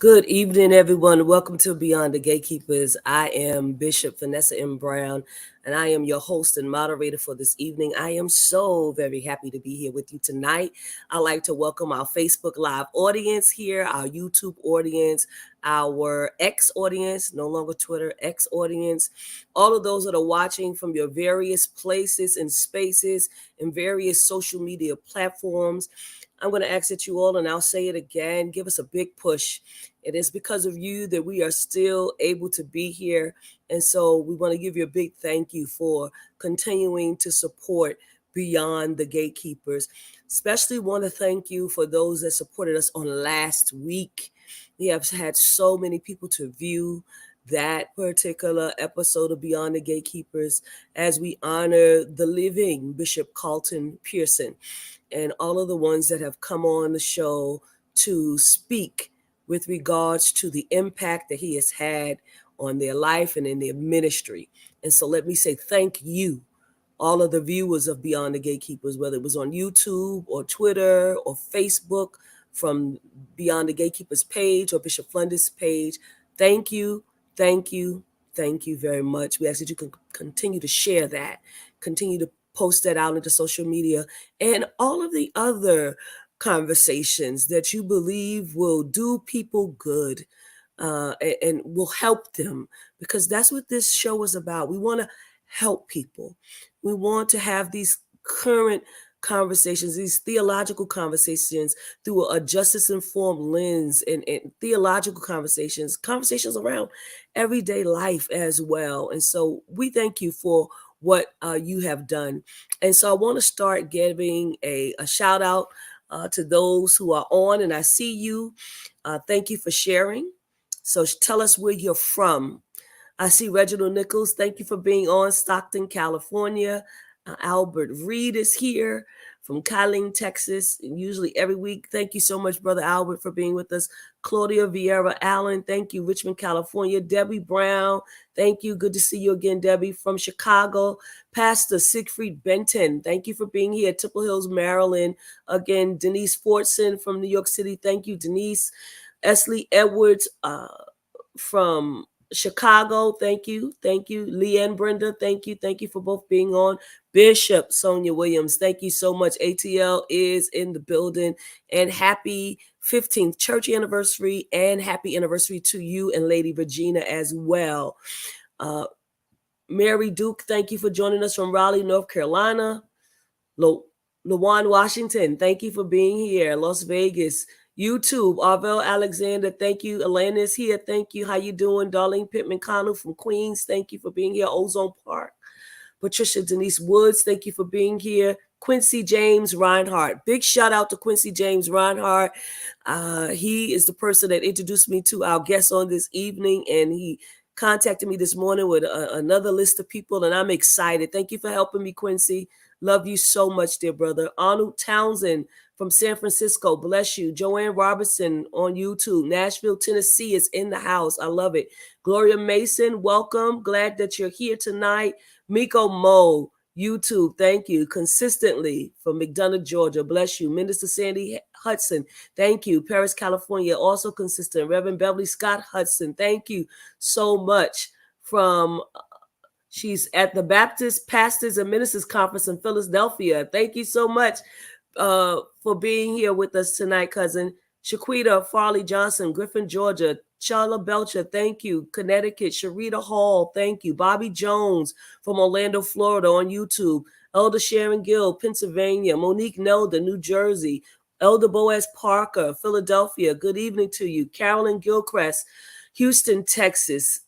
Good evening, everyone. Welcome to Beyond the Gatekeepers. I am Bishop Vanessa M. Brown, and I am your host and moderator for this evening. I am so very happy to be here with you tonight. I'd like to welcome our Facebook Live audience here, our YouTube audience, our X audience, no longer Twitter, X audience, all of those that are watching from your various places and spaces and various social media platforms. I'm going to ask that you all, and I'll say it again, give us a big push. It is because of you that we are still able to be here. And so we want to give you a big thank you for continuing to support Beyond the Gatekeepers. Especially want to thank you for those that supported us on last week. We have had so many people to view that particular episode of Beyond the Gatekeepers as we honor the living Bishop Carlton Pearson and all of the ones that have come on the show to speak with regards to the impact that he has had on their life and in their ministry. And so let me say thank you, all of the viewers of Beyond the Gatekeepers, whether it was on YouTube or Twitter or Facebook, from Beyond the Gatekeepers page or Bishop Flunder's page. Thank you, thank you, thank you very much. We ask that you can continue to share that, continue to post that out into social media, and all of the other conversations that you believe will do people good and will help them, because that's what this show is about. We want to help people. We want to have these current conversations, these theological conversations through a justice-informed lens, and theological conversations around everyday life as well. And so we thank you for what you have done. And so I want to start giving a shout out to those who are on, and I see you. Thank you for sharing. So tell us where you're from. I see Reginald Nichols. Thank you for being on. Stockton, California. Albert Reed is here from Kyling, Texas, and usually every week. Thank you so much, Brother Albert, for being with us. Claudia Vieira Allen, thank you. Richmond, California. Debbie Brown, thank you. Good to see you again, Debbie. From Chicago, Pastor Siegfried Benton, thank you for being here. Temple Hills, Maryland. Again, Denise Fortson from New York City. Thank you, Denise. Esley Edwards from Chicago, thank you. Thank you. Leanne Brenda, thank you. Thank you for both being on. Bishop Sonia Williams, thank you so much. ATL is in the building. And happy 15th church anniversary, and happy anniversary to you and Lady Regina as well. Mary Duke, thank you for joining us from Raleigh, North Carolina. Lawan Washington, thank you for being here. Las Vegas. YouTube, Arvell Alexander, thank you. Elena is here, thank you. How you doing? Darlene Pittman Connell from Queens, thank you for being here. Ozone Park. Patricia Denise Woods, thank you for being here. Quincy James Reinhardt, big shout out to Quincy James Reinhardt. He is the person that introduced me to our guest on this evening, and he contacted me this morning with another list of people, and I'm excited. Thank you for helping me, Quincy. Love you so much, dear brother. Arnold Townsend from San Francisco, bless you. Joanne Robertson on YouTube. Nashville, Tennessee is in the house. I love it. Gloria Mason, welcome. Glad that you're here tonight. Miko Mo, YouTube, thank you. Consistently from McDonough, Georgia, bless you. Minister Sandy Hudson, thank you. Paris, California, also consistent. Reverend Beverly Scott Hudson, thank you so much. She's at the Baptist Pastors and Ministers Conference in Philadelphia. Thank you so much for being here with us tonight, cousin. Shaquita Farley Johnson, Griffin, Georgia. Charla Belcher, thank you. Connecticut. Sharita Hall, thank you. Bobby Jones from Orlando, Florida on YouTube. Elder Sharon Gill, Pennsylvania. Monique Nelda, New Jersey. Elder Boaz Parker, Philadelphia. Good evening to you. Carolyn Gilchrist, Houston, Texas.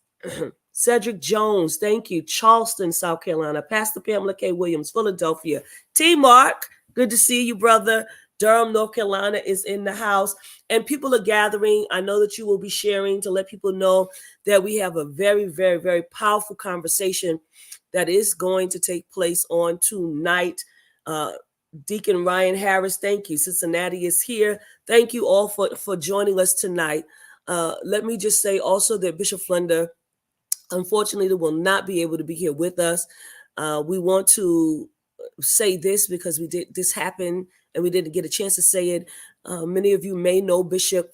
Cedric Jones, thank you. Charleston, South Carolina. Pastor Pamela K. Williams, Philadelphia. T. Mark, good to see you, brother. Durham, North Carolina is in the house, and people are gathering. I know that you will be sharing to let people know that we have a very, very, very powerful conversation that is going to take place on tonight. Deacon Ryan Harris, thank you. Cincinnati is here. Thank you all for joining us tonight. Let me just say also that Bishop Flunder, unfortunately, will not be able to be here with us. We want to say this because this happened and we didn't get a chance to say it. Many of you may know Bishop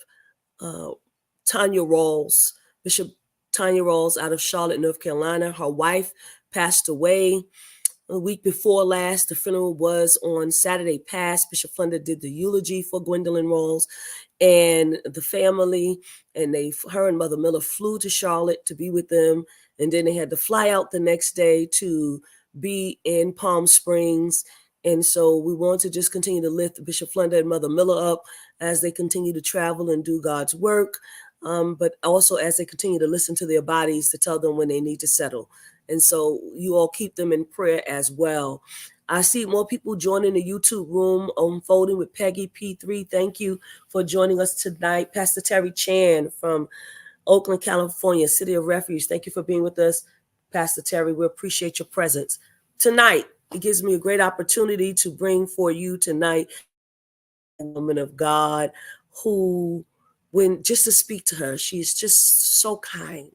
Tanya Rawls, Bishop Tanya Rawls out of Charlotte, North Carolina. Her wife passed away a week before last. The funeral was on Saturday past. Bishop Flunder did the eulogy for Gwendolyn Rawls and the family, and her and Mother Miller flew to Charlotte to be with them, and then they had to fly out the next day to be in Palm Springs. And so we want to just continue to lift Bishop Flunder and Mother Miller up as they continue to travel and do God's work, but also as they continue to listen to their bodies to tell them when they need to settle. And so you all keep them in prayer as well. I see more people joining the YouTube room, Unfolding with Peggy P3. Thank you for joining us tonight. Pastor Terry Chan from Oakland, California, City of Refuge. Thank you for being with us, Pastor Terry. We appreciate your presence. Tonight, it gives me a great opportunity to bring for you tonight a woman of God who, just to speak to her, she's just so kind.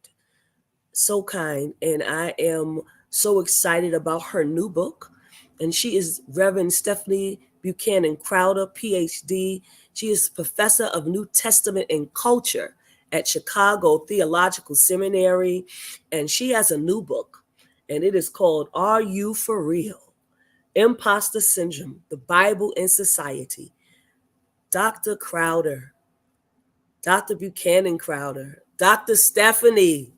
So kind. And I am so excited about her new book. And she is Reverend Stephanie Buckhanon Crowder, PhD. She is professor of New Testament and Culture at Chicago Theological Seminary. And she has a new book, and it is called Are You For Real? Imposter Syndrome, the Bible in Society. Dr. Crowder, Dr. Buckhanon Crowder, Dr. Stephanie.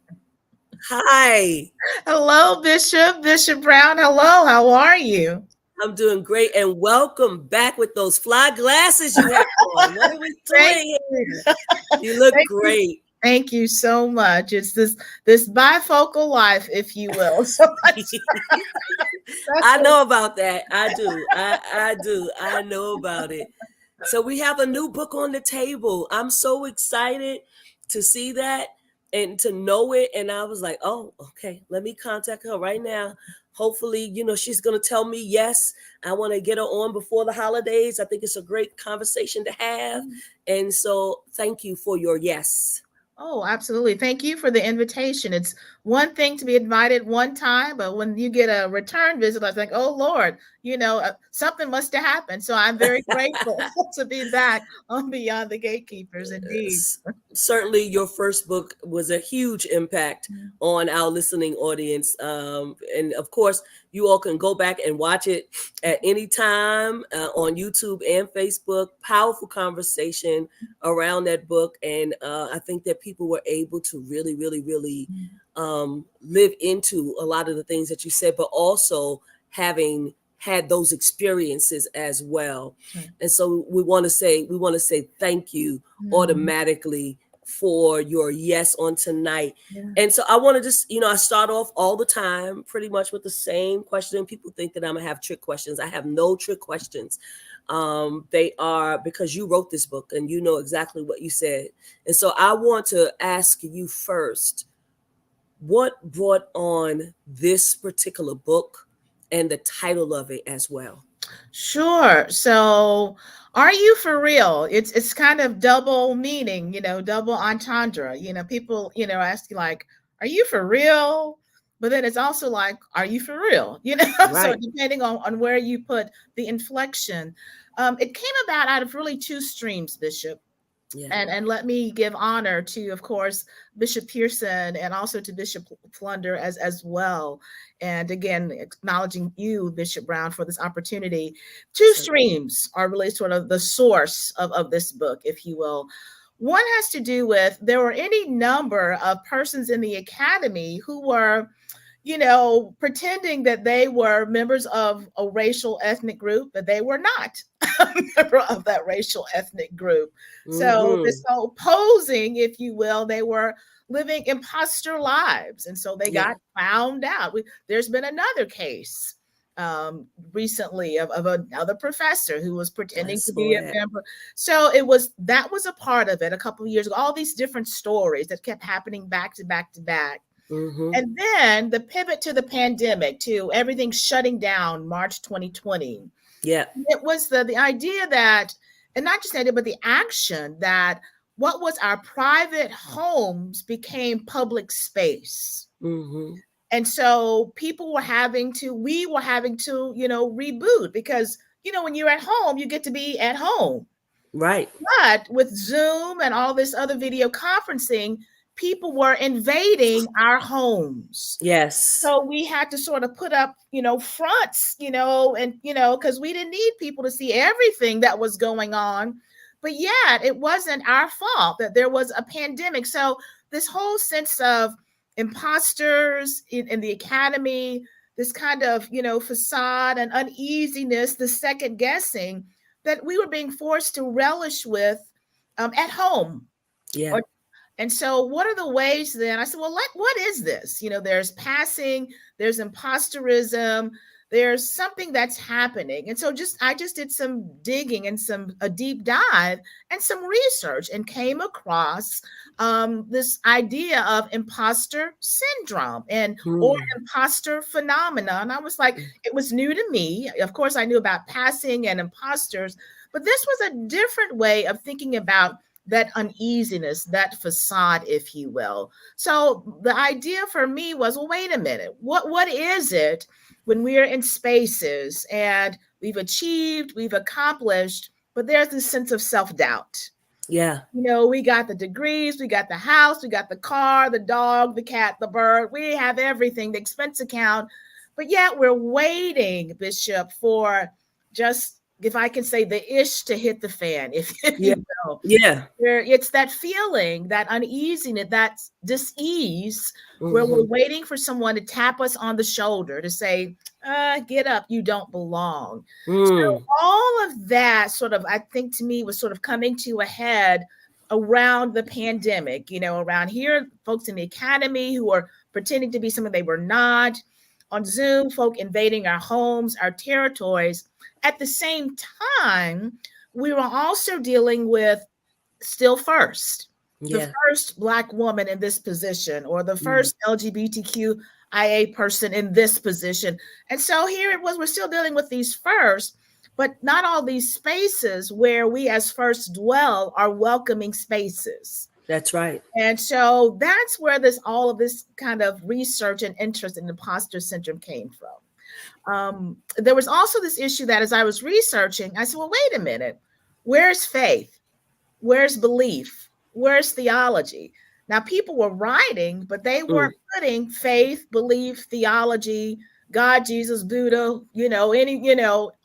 Hi. Hello, Bishop Brown. Hello, how are you? I'm doing great, and welcome back with those fly glasses you have on. What are we doing here? You look great. Thank you so much. It's this bifocal life, if you will. So I know about that. I do. I do. I know about it. So we have a new book on the table. I'm so excited to see that and to know it. And I was like, oh, okay, let me contact her right now. Hopefully, she's going to tell me, yes, I want to get her on before the holidays. I think it's a great conversation to have. And so thank you for your yes. Oh, absolutely. Thank you for the invitation. It's one thing to be invited one time, but when you get a return visit, I think, oh, Lord, something must have happened. So I'm very grateful to be back on Beyond the Gatekeepers, indeed. Certainly your first book was a huge impact on our listening audience. And of course, you all can go back and watch it at any time on YouTube and Facebook. Powerful conversation around that book. And I think that people were able to really, really, really live into a lot of the things that you said, but also having had those experiences as well. Right. And so we want to say thank you automatically for your yes on tonight. Yeah. And so I want to just, I start off all the time pretty much with the same question. People think that I'm gonna have trick questions. I have no trick questions. They are because you wrote this book and you know exactly what you said. And so I want to ask you first, what brought on this particular book and the title of it as well? Sure. So, are you for real? It's kind of double meaning, double entendre. People, ask you like, are you for real? But then it's also like, are you for real? Right. So depending on where you put the inflection, it came about out of really two streams, Bishop. Yeah. And let me give honor to, of course, Bishop Pearson and also to Bishop Flunder as well. And again, acknowledging you, Bishop Brown, for this opportunity. Two streams are really sort of the source of this book, if you will. One has to do with there were any number of persons in the academy who were pretending that they were members of a racial ethnic group, but they were not a member of that racial ethnic group. So this whole posing, if you will, they were living imposter lives. And so they got found out. There's been another case recently of another professor who was pretending to be a member. So that was a part of it a couple of years ago, all these different stories that kept happening back to back to back. And then the pivot to the pandemic, to everything shutting down March 2020. Yeah. It was the idea that, and not just the idea, but the action that what was our private homes became public space. And so we were having to, reboot because, when you're at home, you get to be at home. Right. But with Zoom and all this other video conferencing, people were invading our homes. Yes. So we had to sort of put up, fronts, and, because we didn't need people to see everything that was going on. But yet it wasn't our fault that there was a pandemic. So this whole sense of imposters in the academy, this kind of, facade and uneasiness, the second guessing that we were being forced to relish with at home. Yeah. And so, what are the ways then? I said, well, what is this? There's passing, there's imposterism, there's something that's happening. And so, I just did some digging and a deep dive and some research and came across this idea of imposter syndrome or imposter phenomena. And I was like, it was new to me. Of course, I knew about passing and imposters, but this was a different way of thinking about that uneasiness, that facade, if you will. So the idea for me was, well, wait a minute, what is it when we are in spaces and we've achieved, we've accomplished, but there's this sense of self-doubt. Yeah. We got the degrees, we got the house, we got the car, the dog, the cat, the bird, we have everything, the expense account, but yet we're waiting, Bishop, for just, if I can say, the ish to hit the fan, if Yeah. you will. Yeah. Where it's that feeling, that uneasiness, that dis-ease, where we're waiting for someone to tap us on the shoulder to say, get up, you don't belong. So all of that sort of, I think, to me, was sort of coming to a head around the pandemic, around here, folks in the academy who are pretending to be something they were not, on Zoom, folk invading our homes, our territories. At the same time, we were also dealing with still first, the first Black woman in this position, or the first LGBTQIA person in this position. And so here it was, we're still dealing with these first, but not all these spaces where we as first dwell are welcoming spaces. That's right. And so that's where all of this kind of research and interest in imposter syndrome came from. There was also this issue that as I was researching, I said, well, wait a minute, where's faith? Where's belief? Where's theology? Now, people were writing, but they weren't putting faith, belief, theology, God, Jesus, Buddha,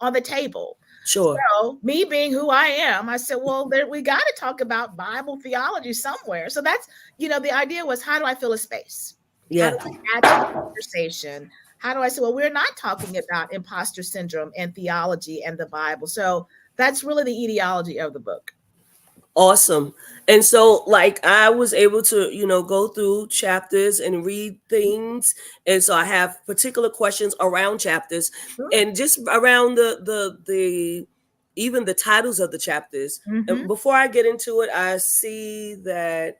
on the table. Sure. So me being who I am, I said, well, we got to talk about Bible theology somewhere. So that's, the idea was, how do I fill a space? Yeah. How do I add to the conversation? How do I say, well, we're not talking about imposter syndrome and theology and the Bible. So that's really the etiology of the book. Awesome. And so, like, I was able to, go through chapters and read things. And so I have particular questions around chapters and just around the even the titles of the chapters. And before I get into it, I see that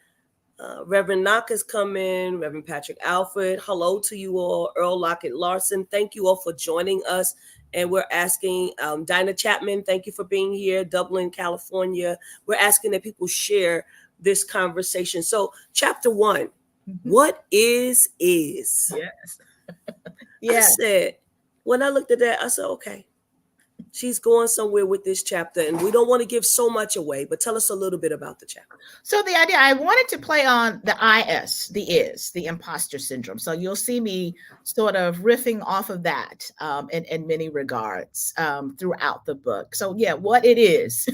Reverend Knock has come in, Reverend Patrick Alfred. Hello to you all. Earl Lockett Larson. Thank you all for joining us. And we're asking Dinah Chapman, thank you for being here, Dublin, California. We're asking that people share this conversation. So chapter 1, what is? Yes. I said, when I looked at that, I said, okay, she's going somewhere with this chapter, and we don't want to give so much away, but tell us a little bit about the chapter. So the idea, I wanted to play on the the imposter syndrome. So you'll see me sort of riffing off of that in many regards throughout the book. So yeah, what it is,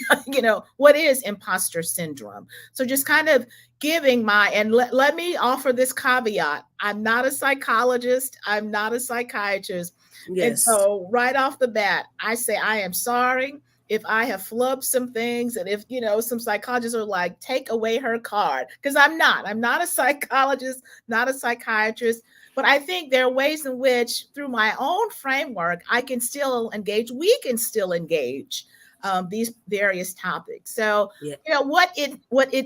what is imposter syndrome? So just kind of giving let me offer this caveat. I'm not a psychologist. I'm not a psychiatrist. Yes. And so right off the bat, I say, I am sorry if I have flubbed some things. And if, some psychologists are like, take away her card, because I'm not a psychologist, not a psychiatrist. But I think there are ways in which through my own framework, we can still engage these various topics. So, what it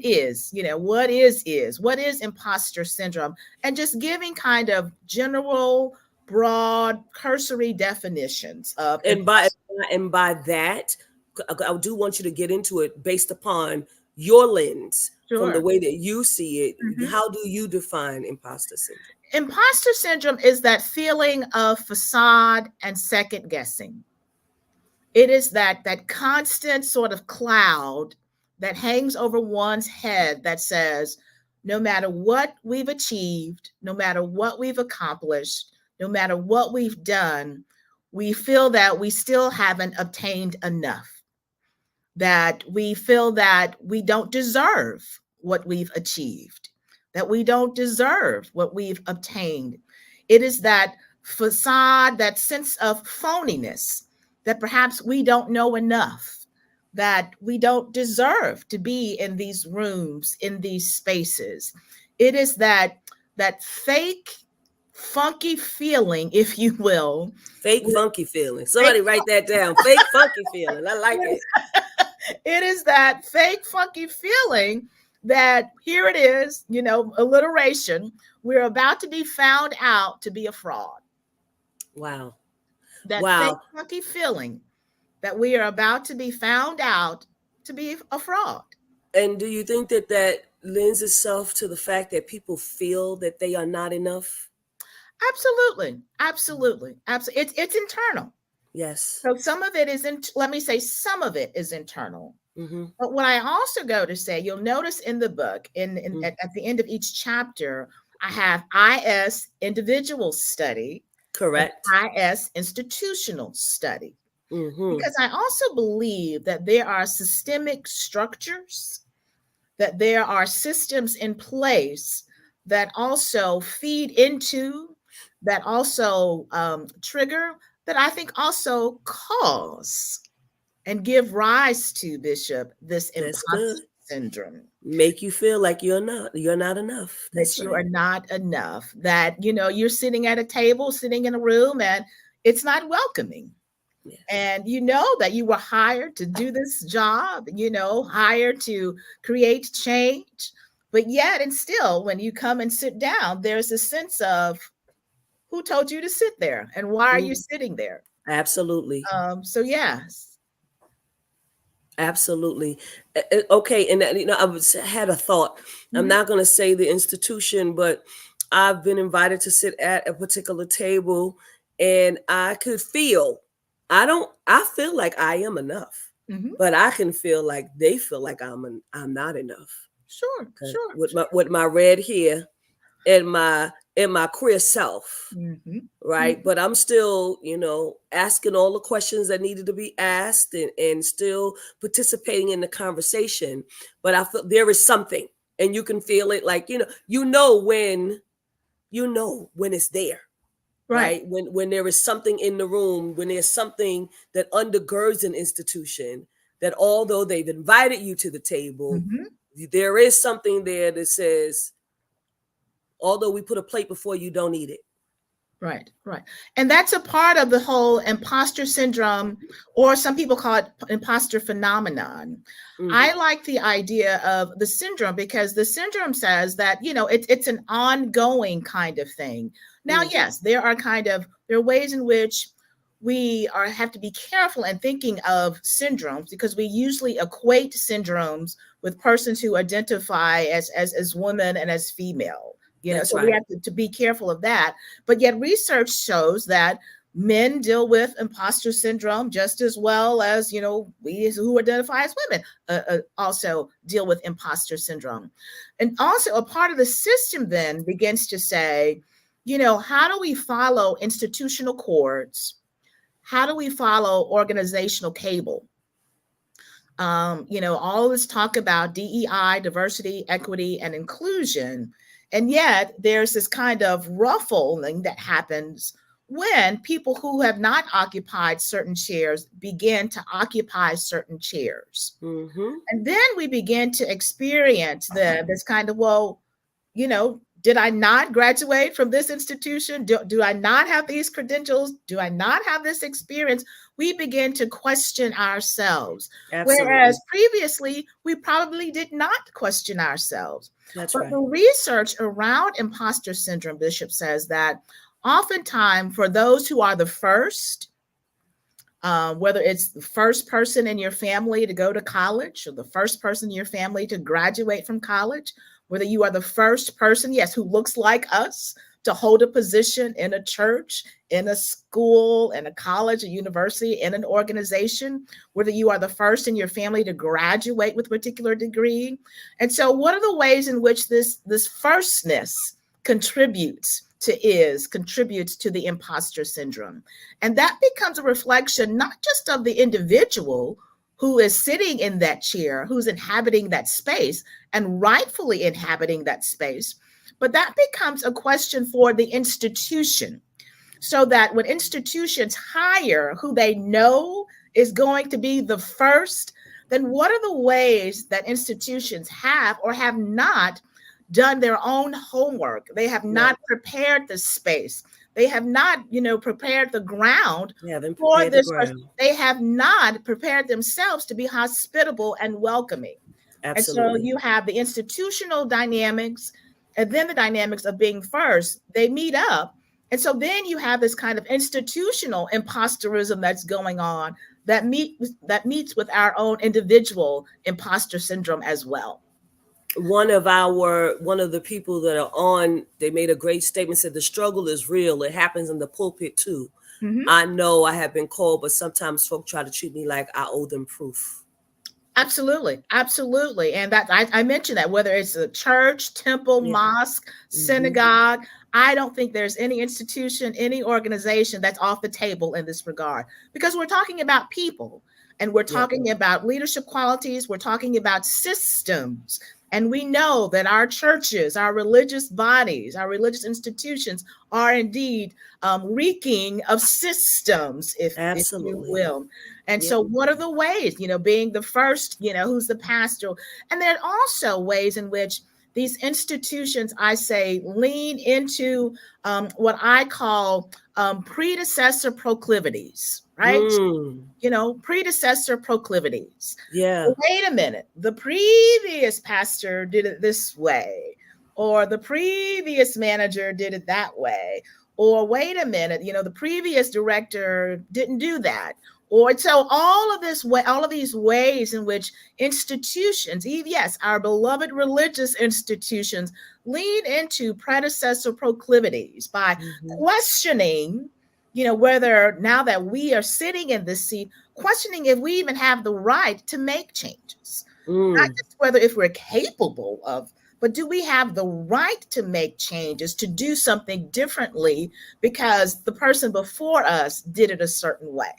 is, what is imposter syndrome, and just giving kind of general, broad, cursory definitions of. And by that, I do want you to get into it based upon your lens, from the way that you see it. How do you define imposter syndrome? Imposter syndrome is that feeling of facade and second guessing. It is that constant sort of cloud that hangs over one's head that says, no matter what we've achieved, no matter what we've accomplished, no matter what we've done, we feel that we still haven't obtained enough, that we feel that we don't deserve what we've achieved, that we don't deserve what we've obtained. It is that facade, that sense of phoniness, that perhaps we don't know enough, that we don't deserve to be in these rooms, in these spaces. It is that fake, funky feeling, if you will. Fake funky feeling. Somebody write that down. Fake funky feeling. I like it. It is that fake funky feeling that here it is, alliteration. We're about to be found out to be a fraud. Wow. That fake funky feeling that we are about to be found out to be a fraud. And do you think that lends itself to the fact that people feel that they are not enough? Absolutely. It's internal. Yes. So some of it is let me say some of it is internal. Mm-hmm. But what I also go to say, you'll notice in the book, at the end of each chapter, I have IS individual study. Correct. IS institutional study. Mm-hmm. Because I also believe that there are systemic structures, that there are systems in place that also feed into, that also trigger, that I think also cause and give rise to, Bishop, this imposter syndrome. Make you feel like you're not enough. That you are not enough. That, you're sitting at a table, sitting in a room, and it's not welcoming. Yes. And you know that you were hired to do this job, hired to create change. But yet and still, when you come and sit down, there's a sense of, who told you to sit there? And why are you sitting there? Absolutely. So yes. Absolutely. Okay. And I had a thought. Mm-hmm. I'm not going to say the institution, but I've been invited to sit at a particular table, and I could feel, I feel like I am enough, mm-hmm. but I can feel like they feel like I'm not enough. Sure. With my red hair and my queer self, mm-hmm. right? Mm-hmm. But I'm still, asking all the questions that needed to be asked and still participating in the conversation. But I feel there is something, and you can feel it, like, when it's there. Right. When there is something in the room, when there's something that undergirds an institution, that although they've invited you to the table, mm-hmm. there is something there that says, although we put a plate before you, don't eat it. Right. And that's a part of the whole imposter syndrome, or some people call it imposter phenomenon. Mm-hmm. I like the idea of the syndrome because the syndrome says that, it's an ongoing kind of thing. Now, mm-hmm. yes, there are ways in which we have to be careful in thinking of syndromes, because we usually equate syndromes with persons who identify as women and as female. So right. We have to be careful of that. But yet research shows that men deal with imposter syndrome just as well as, we who identify as women also deal with imposter syndrome. And also a part of the system then begins to say, how do we follow institutional cords? How do we follow organizational cable? All this talk about DEI, diversity, equity, and inclusion. And yet there's this kind of ruffling that happens when people who have not occupied certain chairs begin to occupy certain chairs. Mm-hmm. And then we begin to experience this kind of, did I not graduate from this institution? Do I not have these credentials? Do I not have this experience? We begin to question ourselves. Absolutely. Whereas previously, we probably did not question ourselves. That's but right. The research around imposter syndrome, Bishop, says that oftentimes for those who are the first, whether it's the first person in your family to go to college or the first person in your family to graduate from college, whether you are the first person, yes, who looks like us, to hold a position in a church, in a school, in a college, a university, in an organization, whether you are the first in your family to graduate with a particular degree. And so what are the ways in which this firstness contributes to the imposter syndrome? And that becomes a reflection not just of the individual who is sitting in that chair, who's inhabiting that space and rightfully inhabiting that space, but that becomes a question for the institution. So that when institutions hire who they know is going to be the first, then what are the ways that institutions have or have not done their own homework? They have not prepared the space. They have not, prepared the ground for this person. They have not prepared themselves to be hospitable and welcoming. Absolutely. And so you have the institutional dynamics and then the dynamics of being first. They meet up. And so then you have this kind of institutional imposterism that's going on that meets with our own individual imposter syndrome as well. One of the people that are on, they made a great statement, said the struggle is real. It happens in the pulpit too. Mm-hmm. I know I have been called, but sometimes folk try to treat me like I owe them proof. Absolutely. Absolutely. And that I mentioned that whether it's a church, temple, mosque, synagogue, I don't think there's any institution, any organization that's off the table in this regard, because we're talking about people and we're talking about leadership qualities. We're talking about systems. And we know that our churches, our religious bodies, our religious institutions are indeed reeking of systems, if you will. And so what are the ways, being the first, who's the pastor? And there are also ways in which these institutions, I say, lean into what I call predecessor proclivities, right? Predecessor proclivities. Yeah. Wait a minute. The previous pastor did it this way, or the previous manager did it that way, or wait a minute, the previous director didn't do that. Or so all of these ways in which institutions, yes, our beloved religious institutions, lean into predecessor proclivities by questioning, whether now that we are sitting in this seat, questioning if we even have the right to make changes. Not just whether if we're capable of, but do we have the right to make changes, to do something differently because the person before us did it a certain way?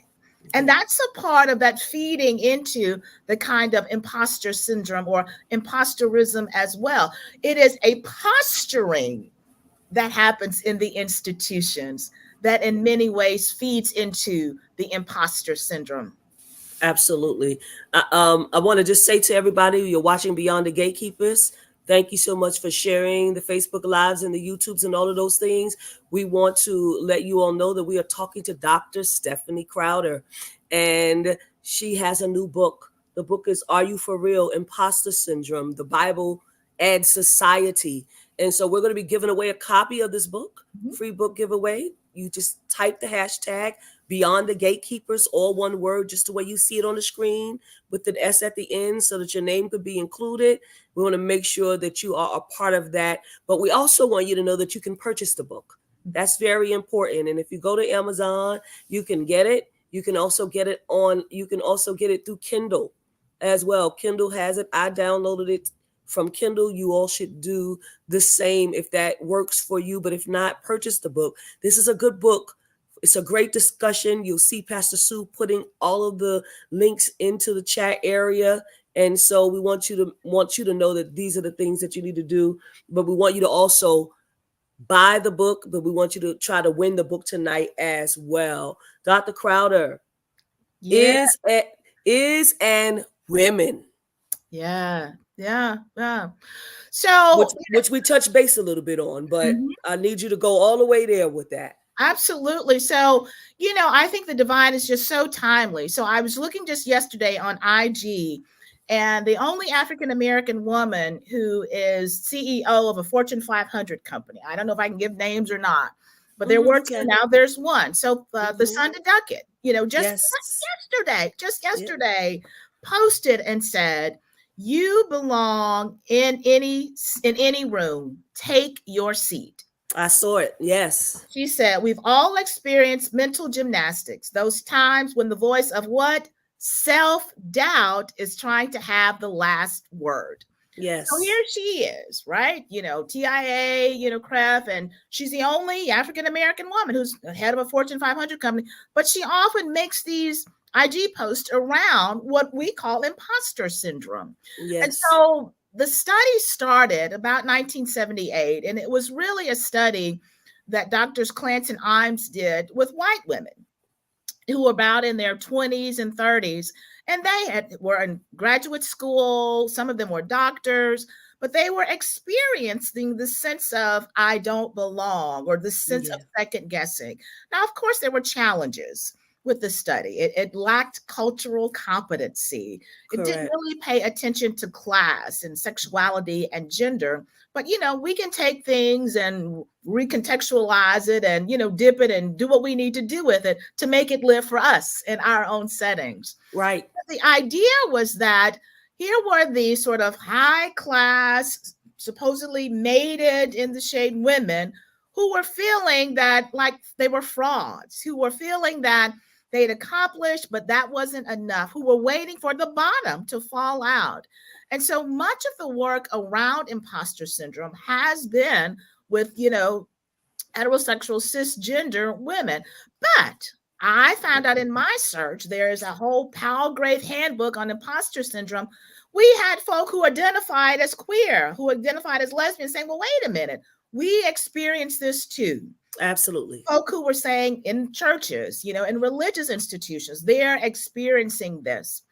And that's a part of that feeding into the kind of imposter syndrome or imposterism as well. It is a posturing that happens in the institutions that in many ways feeds into the imposter syndrome. Absolutely. I want to just say to everybody, you're watching Beyond the Gatekeepers. Thank you so much for sharing the Facebook Lives and the YouTubes and all of those things. We want to let you all know that we are talking to Dr. Stephanie Crowder, and she has a new book. The book is Are You For Real? Imposter Syndrome, the Bible and Society. And so we're going to be giving away a copy of this book, free book giveaway. You just type the hashtag Beyond the Gatekeepers, all one word, just the way you see it on the screen with an S at the end so that your name could be included. We want to make sure that you are a part of that. But we also want you to know that you can purchase the book. That's very important. And if you go to Amazon, you can get it. You can also get it through Kindle as well. Kindle has it. I downloaded it from Kindle. You all should do the same if that works for you. But if not, purchase the book. This is a good book. It's a great discussion. You'll see Pastor Sue putting all of the links into the chat area. And so we want you to know that these are the things that you need to do. But we want you to also buy the book, but we want you to try to win the book tonight as well. Dr. Crowder is and women. Yeah. So which we touched base a little bit on, but I need you to go all the way there with that. Absolutely. So, I think the divine is just so timely. So I was looking just yesterday on IG, and the only African-American woman who is CEO of a Fortune 500 company, I don't know if I can give names or not, but there were two, now there's one. So the Sunday Ducket, just yesterday posted and said, you belong in any room, take your seat. I saw it. Yes. She said, we've all experienced mental gymnastics, those times when the voice of what? Self-doubt is trying to have the last word. So Yes. here she is, right? TIA, CREF, and she's the only African American woman who's head of a Fortune 500 company. But she often makes these IG posts around what we call imposter syndrome. And Yes. so the study started about 1978, and it was really a study that Doctors Clance and Imes did with white women who were about in their 20s and 30s, and were in graduate school. Some of them were doctors, but they were experiencing the sense of I don't belong, or the sense of Yeah. second guessing. Now, of course, there were challenges with the study. It lacked cultural competency. It didn't Correct. really pay attention to class and sexuality and gender. But we can take things and recontextualize it and dip it and do what we need to do with it to make it live for us in our own settings. Right. But the idea was that here were these sort of high class, supposedly mated in the shade women who were feeling that like they were frauds, who were feeling that they'd accomplished, but that wasn't enough, who were waiting for the bottom to fall out. And so much of the work around imposter syndrome has been with, heterosexual cisgender women. But I found out in my search, there is a whole Palgrave handbook on imposter syndrome. We had folk who identified as queer, who identified as lesbian, saying, well, wait a minute, we experience this too. Absolutely. Folk who were saying in churches, in religious institutions, they're experiencing this.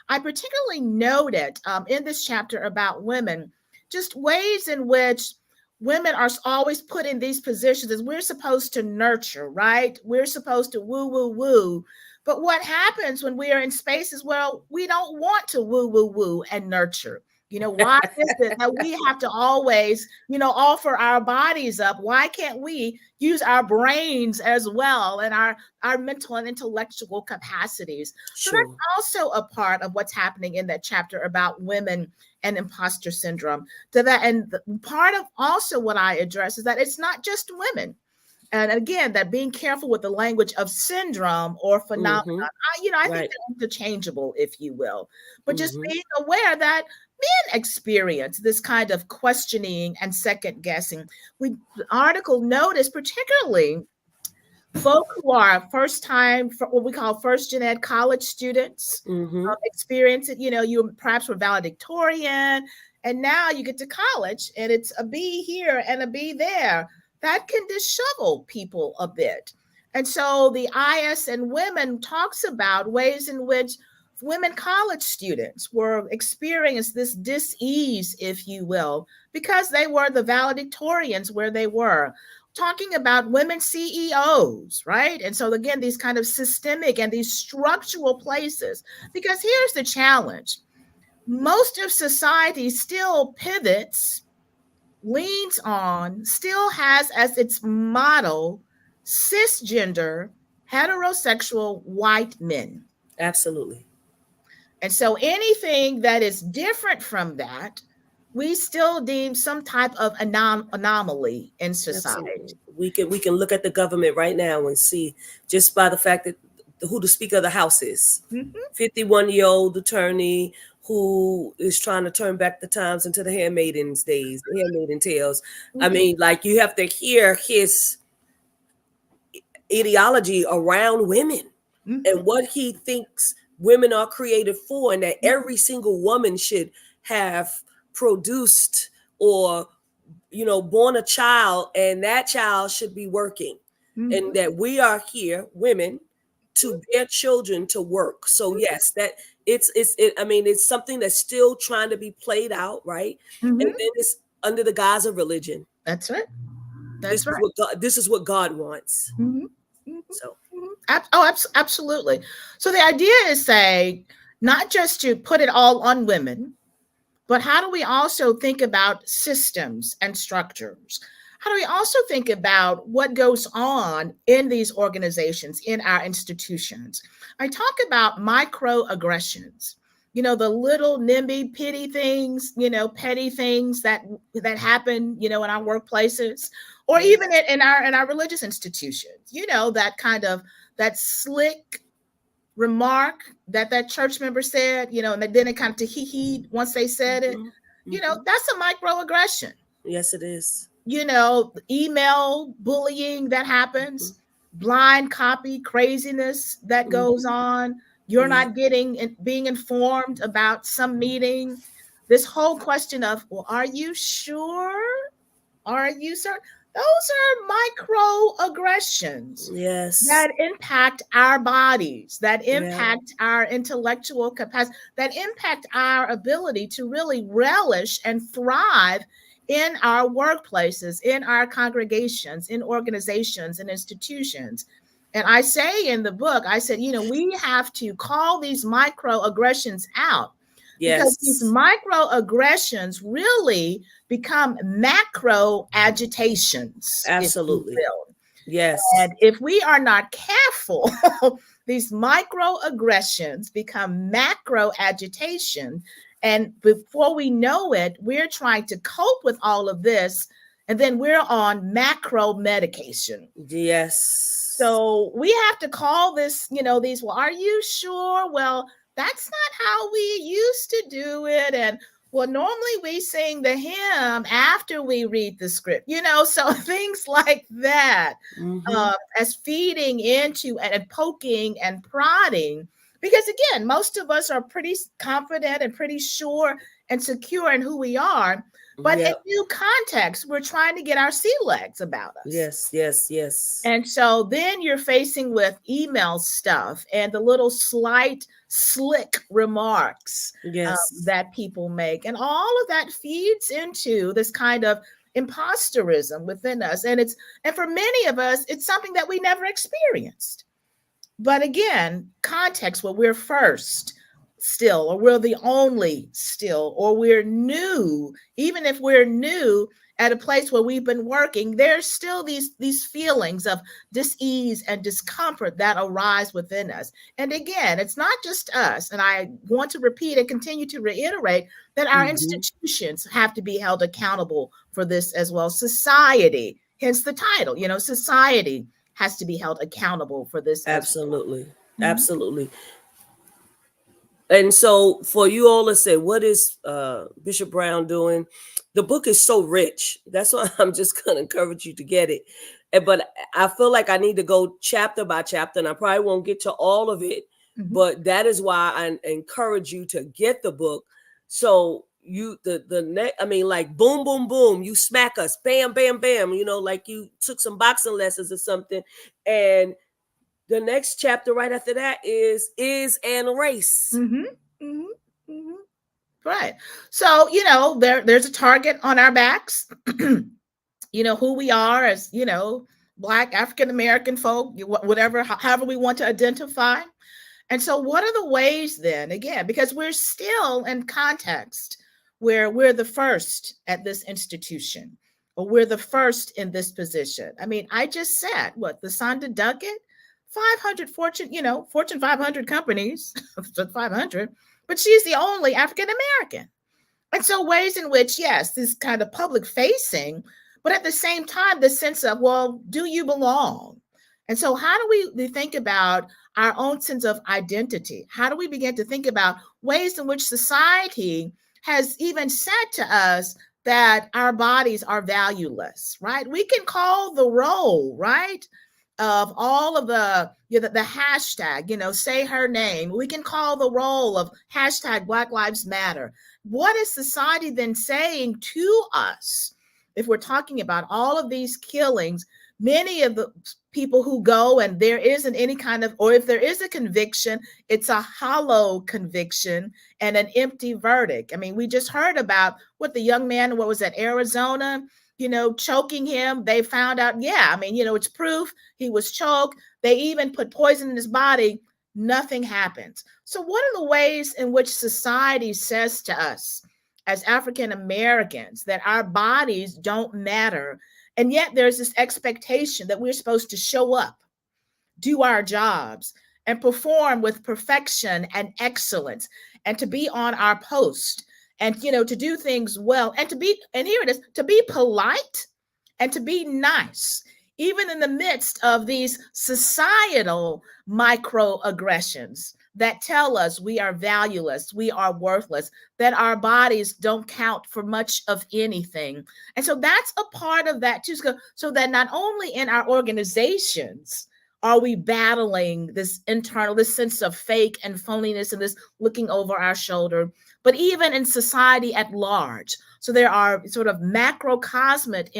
I particularly noted in this chapter about women, just ways in which women are always put in these positions as we're supposed to nurture, right? We're supposed to woo, woo, woo. But what happens when we are in spaces where we don't want to woo, woo, woo and nurture? Why is it that we have to always, offer our bodies up? Why can't we use our brains as well and our mental and intellectual capacities? So that's Sure. also a part of what's happening in that chapter about women and imposter syndrome. And part of also what I address is that it's not just women. And again, that being careful with the language of syndrome or phenomenon. Mm-hmm. I think Right. they're interchangeable, if you will. But just Mm-hmm. being aware that men experience this kind of questioning and second guessing. The article noticed particularly folk who are first time, what we call first gen ed college students, Mm-hmm. experience it. You perhaps were valedictorian, and now you get to college and it's a B here and a B there. That can dishevel people a bit. And so the IS and Women talks about ways in which women college students were experiencing this dis-ease, if you will, because they were the valedictorians where they were. Talking about women CEOs, right? And so again, these kind of systemic and these structural places, because here's the challenge. Most of society still pivots, leans on, still has as its model cisgender, heterosexual white men. Absolutely. And so anything that is different from that, we still deem some type of anomaly in society. Absolutely. We can look at the government right now and see, just by the fact that who the Speaker of the House is. Mhm. 51-year-old attorney who is trying to turn back the times into the handmaiden's days, the handmaiden tales. I mean, like, you have to hear his ideology around women Mhm. and what he thinks women are created for, and that every single woman should have produced or born a child, and that child should be working, and Mhm. that we are here, women, to bear children to work. So yes, that I mean, it's something that's still trying to be played out, right? And Mhm. then it's under the guise of religion. That's right. This That's is right. what God wants. Mhm. Mhm. So Mhm. Absolutely. So the idea is say not just to put it all on women, but how do we also think about systems and structures? How do we also think about what goes on in these organizations, in our institutions? I talk about microaggressions, the little NIMBY pity things, petty things that happen, in our workplaces, or Yes. even in our religious institutions, that kind of that slick remark that church member said, and then it kind of hee once they said it, that's a microaggression. Yes, it is. Email bullying that happens, blind copy craziness that goes on. You're not being informed about some meeting. This whole question of, well, are you sure? Are you certain? Those are microaggressions Yes. that impact our bodies, that Yeah. impact our intellectual capacity, that impact our ability to really relish and thrive in our workplaces, in our congregations, in organizations and institutions. And I say in the book, I said, we have to call these microaggressions out, because these Yes. microaggressions really become macro agitations, if you Absolutely. will. Yes. And if we are not careful, these microaggressions become macro agitation. And before we know it, we're trying to cope with all of this. And then we're on macro medication. Yes. So we have to call this, these, well, are you sure? Well, that's not how we used to do it. And well, normally we sing the hymn after we read the script, so things like that, as feeding into and poking and prodding. Because again, most of us are pretty confident and pretty sure and secure in who we are. But in new context, we're trying to get our sea legs about us. Yes, yes, yes. And so then you're facing with email stuff and the little slight, slick remarks that people make. And all of that feeds into this kind of imposterism within us. And for many of us, it's something that we never experienced. But again, context where we're first still, or we're the only still, or we're new. Even if we're new at a place where we've been working, there's still these feelings of dis-ease and discomfort that arise within us. And again, it's not just us. And I want to repeat and continue to reiterate that our institutions have to be held accountable for this as well. Society, hence the title, society has to be held accountable for this. Absolutely. Absolutely. And so for you all to say, what is Bishop Brown doing? The book is so rich. That's why I'm just going to encourage you to get it. But I feel like I need to go chapter by chapter, and I probably won't get to all of it. But that is why I encourage you to get the book. So the next, I mean, like boom, boom, boom, you smack us, bam, bam, bam, like you took some boxing lessons or something. And the next chapter right after that is and race. Right. So, there's a target on our backs, who we are as, Black, African-American folk, whatever, however we want to identify. And so what are the ways then, again, because we're still in context where we're the first at this institution, or we're the first in this position. I mean, I just said, the Sonda Duckett, 500 Fortune 500 companies, 500, but she's the only African-American. And so ways in which, yes, this kind of public facing, but at the same time, the sense of, well, do you belong? And so how do we think about our own sense of identity? How do we begin to think about ways in which society has even said to us that our bodies are valueless, right? We can call the roll, right, of all of the hashtag, say her name. We can call the roll of hashtag Black Lives Matter. What is society then saying to us if we're talking about all of these killings? Many of the people who go and there isn't any kind of, or if there is a conviction, it's a hollow conviction and an empty verdict. I mean, we just heard about what the young man, what was that, Arizona, choking him. They found out, it's proof he was choked. They even put poison in his body. Nothing happens. So what are the ways in which society says to us as African Americans that our bodies don't matter? And yet there's this expectation that we're supposed to show up, do our jobs, and perform with perfection and excellence, and to be on our post, and to do things well, and here it is, to be polite and to be nice, even in the midst of these societal microaggressions that tell us we are valueless, we are worthless, that our bodies don't count for much of anything. And so that's a part of that too. So that not only in our organizations are we battling this internal, this sense of fake and phoniness and this looking over our shoulder, but even in society at large. So there are sort of macrocosmic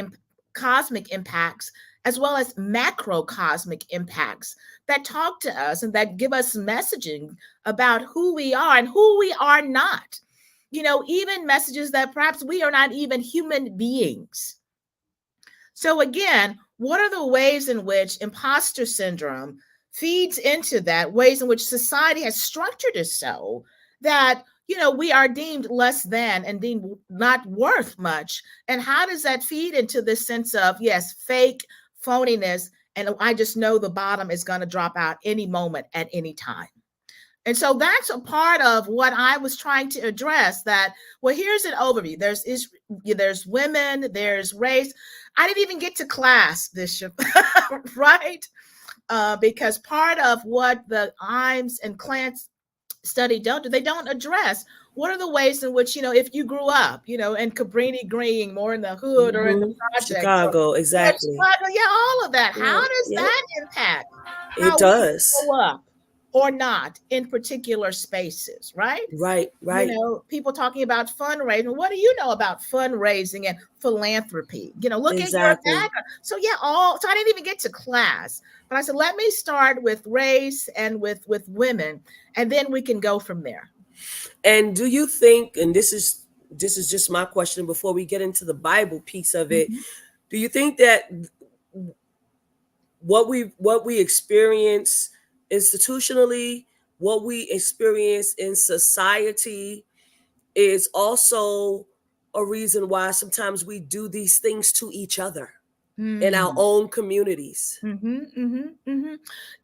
cosmic impacts as well as macrocosmic impacts that talk to us and that give us messaging about who we are and who we are not. You know, even messages that perhaps we are not even human beings. So again, what are the ways in which imposter syndrome feeds into that, ways in which society has structured it so that, you know, we are deemed less than and deemed not worth much? And how does that feed into this sense of, yes, fake phoniness, and I just know the bottom is going to drop out any moment at any time? And so that's a part of what I was trying to address. That, well, here's an overview. There's women, there's race. I didn't even get to class, Bishop, right? Because part of what the IMS and CLANS study don't do, they don't address what are the ways in which, you know, if you grew up, you know, in Cabrini Green, more in the hood or in the project, Chicago, exactly. Chicago, yeah, all of that. How does that impact how it does we grow up or not in particular spaces, right? Right. You know, people talking about fundraising. What do you know about fundraising and philanthropy? You know, look at your background. So yeah, so I didn't even get to class, but I said, let me start with race and with women, and then we can go from there. And do you think, and this is just my question before we get into the Bible piece of it, do you think that what we experience institutionally, what we experience in society, is also a reason why sometimes we do these things to each other in our own communities? You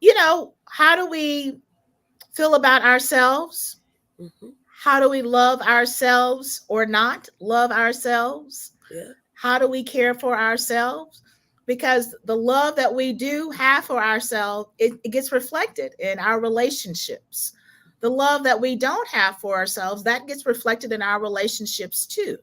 know, how do we feel about ourselves? How do we love ourselves or not love ourselves? How do we care for ourselves? Because the love that we do have for ourselves, it gets reflected in our relationships. The love that we don't have for ourselves, that gets reflected in our relationships too.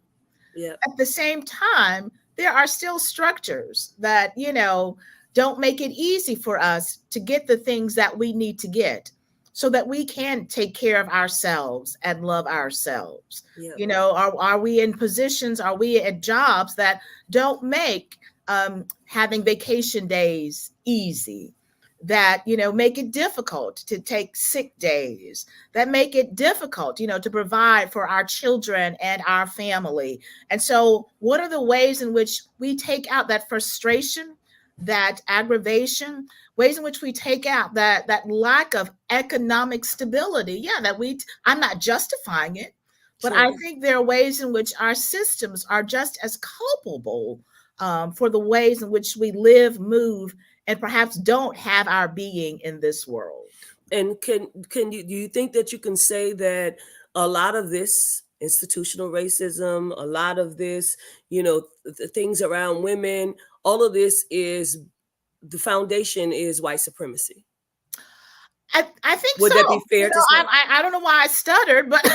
At the same time, there are still structures that, you know, don't make it easy for us to get the things that we need to get so that we can take care of ourselves and love ourselves. You know, are we in positions, are we at jobs that don't make having vacation days easy, that, you know, make it difficult to take sick days, that make it difficult, you know, to provide for our children and our family? And so what are the ways in which we take out that frustration, that aggravation, ways in which we take out that lack of economic stability? Yeah, I'm not justifying it, but I think there are ways in which our systems are just as culpable for the ways in which we live, move, and perhaps don't have our being in this world. And do you think that you can say that a lot of this institutional racism, a lot of this, you know, the things around women, all of this is, the foundation is white supremacy? I think Would that be fair to say? I don't know why I stuttered, but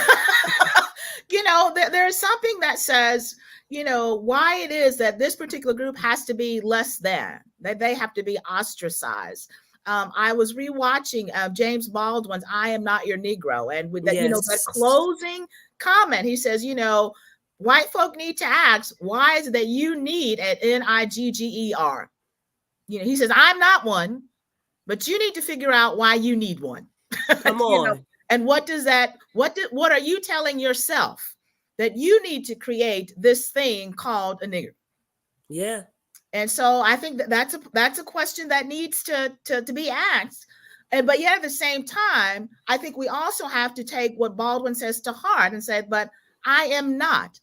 you know, there's something that says, you know, why it is that this particular group has to be less than, that they have to be ostracized. I was rewatching James Baldwin's "I Am Not Your Negro," and with that, you know, that closing comment, he says, you know, white folk need to ask, why is it that you need an NIGGER? You know, he says, I'm not one, but you need to figure out why you need one. Come on. You know, and what are you telling yourself that you need to create this thing called a nigger? Yeah. And so I think that's a question that needs to be asked. But yet at the same time, I think we also have to take what Baldwin says to heart and say, but I am not.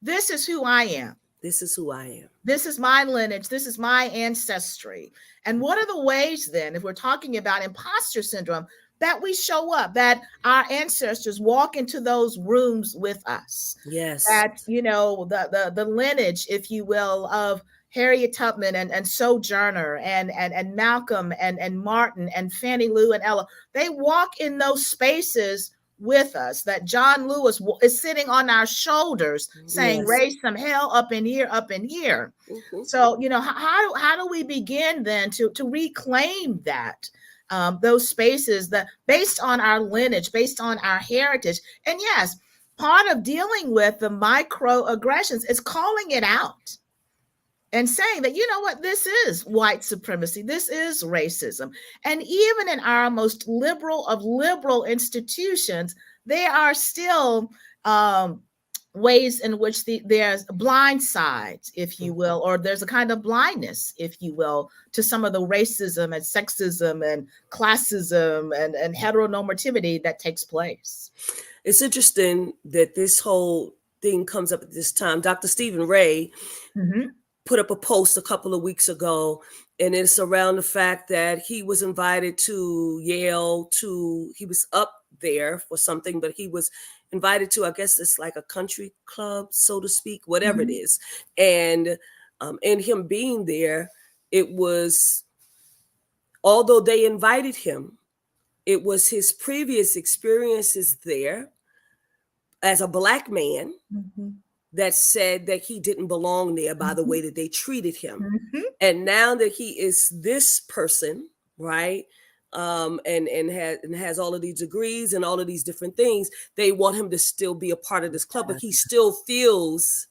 This is who I am. This is who I am. This is my lineage. This is my ancestry. And what are the ways then, if we're talking about imposter syndrome, that we show up, that our ancestors walk into those rooms with us. Yes. That, the lineage, if you will, of Harriet Tubman and Sojourner and Malcolm and Martin and Fannie Lou and Ella, they walk in those spaces with us. That John Lewis is sitting on our shoulders saying, Yes. raise some hell up in here, up in here. Mm-hmm. So, how do we begin then to reclaim that? Those spaces that based on our lineage, based on our heritage. And yes, part of dealing with the microaggressions is calling it out and saying that, you know what, this is white supremacy, this is racism. And even in our most liberal of liberal institutions, there are still ways in which there's blind sides, if you will, or there's a kind of blindness, if you will, to some of the racism and sexism and classism and heteronormativity that takes place. It's interesting that this whole thing comes up at this time. Dr. Stephen Ray put up a post a couple of weeks ago, and it's around the fact that he was invited to Yale he was up there for something, but he was invited to, I guess it's like a country club, so to speak, whatever it is. And in him being there, it was, although they invited him, it was his previous experiences there as a Black man that said that he didn't belong there by the way that they treated him. And now that he is this person, right, and has all of these degrees and all of these different things, they want him to still be a part of this club, but he still feels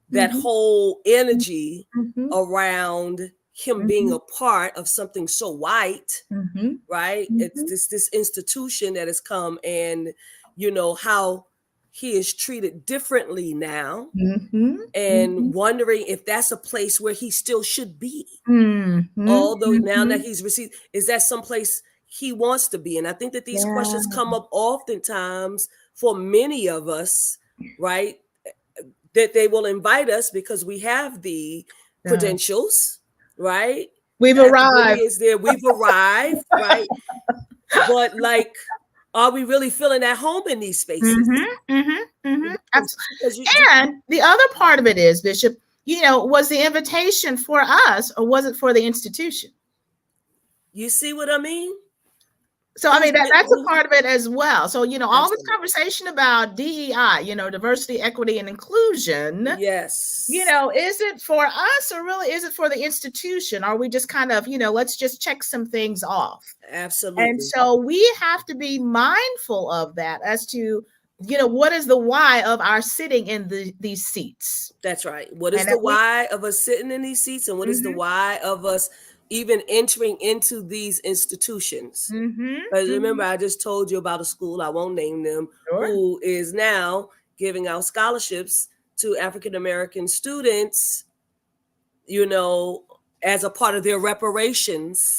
that whole energy around him being a part of something so white, right? It's this institution that has come, and how he is treated differently now, and wondering if that's a place where he still should be. Although now that he's received, is that someplace he wants to be? And I think that these questions come up oftentimes for many of us, right? That they will invite us because we have the credentials, right? We've arrived. Is there? We've arrived, right? But like, are we really feeling at home in these spaces? And the other part of it is, Bishop, was the invitation for us or was it for the institution? You see what I mean? So, I mean, that's a part of it as well. So, all this conversation about DEI, diversity, equity, and inclusion. Yes. Is it for us or really is it for the institution? Are we just kind of, let's just check some things off? Absolutely. And so we have to be mindful of that as to, what is the why of our sitting in these seats? That's right. What is the why of us sitting in these seats, and what is the why of us even entering into these institutions? Because remember, I just told you about a school, I won't name them, who is now giving out scholarships to African-American students, as a part of their reparations.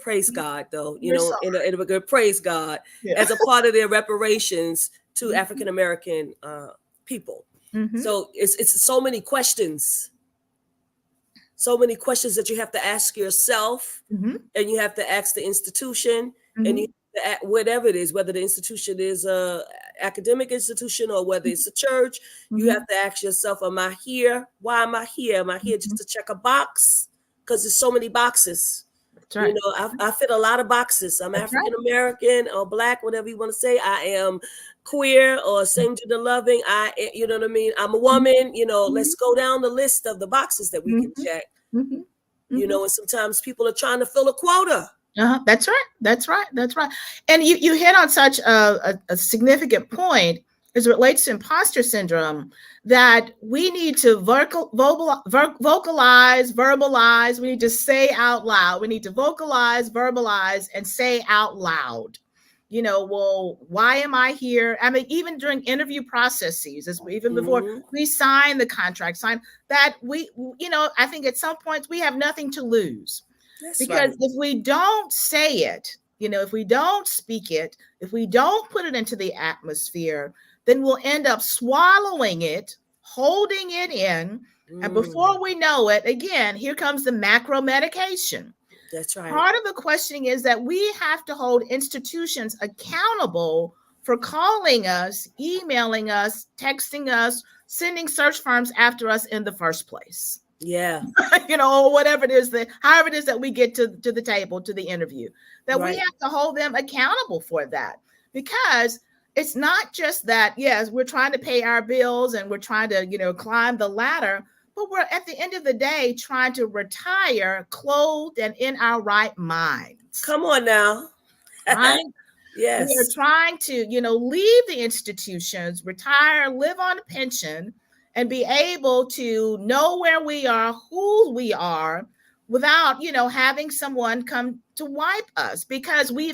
Praise God, though, in a good praise God, as a part of their reparations to African-American people. So it's so many questions. So many questions that you have to ask yourself, and you have to ask the institution, and you have to, whatever it is, whether the institution is a academic institution or whether it's a church, you have to ask yourself, am I here? Why am I here? Am I here just to check a box? Because there's so many boxes. Right. I fit a lot of boxes. I'm African-American or Black, whatever you want to say. I am queer or same gender loving. You know what I mean? I'm a woman, let's go down the list of the boxes that we can check. And sometimes people are trying to fill a quota. That's right. And you hit on such a significant point as it relates to imposter syndrome, that we need to vocalize, verbalize. We need to say out loud. We need to vocalize, verbalize, and say out loud. Well, why am I here? I mean, even during interview processes, even before we sign the contract, that I think at some points we have nothing to lose. Because if we don't say it, if we don't speak it, if we don't put it into the atmosphere, then we'll end up swallowing it, holding it in. And before we know it, again, here comes the macro medication. That's right. Part of the questioning is that we have to hold institutions accountable for calling us, emailing us, texting us, sending search firms after us in the first place. Yeah. Or whatever it is that, however it is that we get to the table, to the interview, that Right. we have to hold them accountable for that. Because it's not just that, yes, we're trying to pay our bills and we're trying to, climb the ladder, but we're at the end of the day trying to retire clothed and in our right minds. Come on now. Right? Yes. We are trying to, leave the institutions, retire, live on a pension, and be able to know where we are, who we are, without, having someone come to wipe us, because we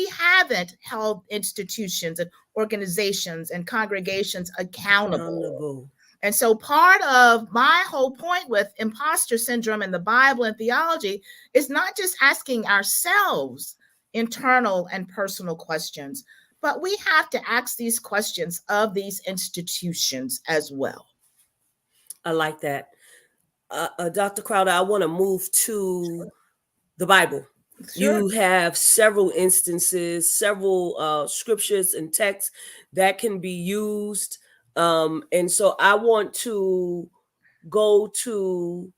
haven't held institutions and organizations and congregations accountable. And so part of my whole point with imposter syndrome in the Bible and theology is not just asking ourselves internal and personal questions, but we have to ask these questions of these institutions as well. I like that. Dr. Crowder, I want to move to the Bible. Sure. You have several instances, several scriptures and texts that can be used. And so I want to go to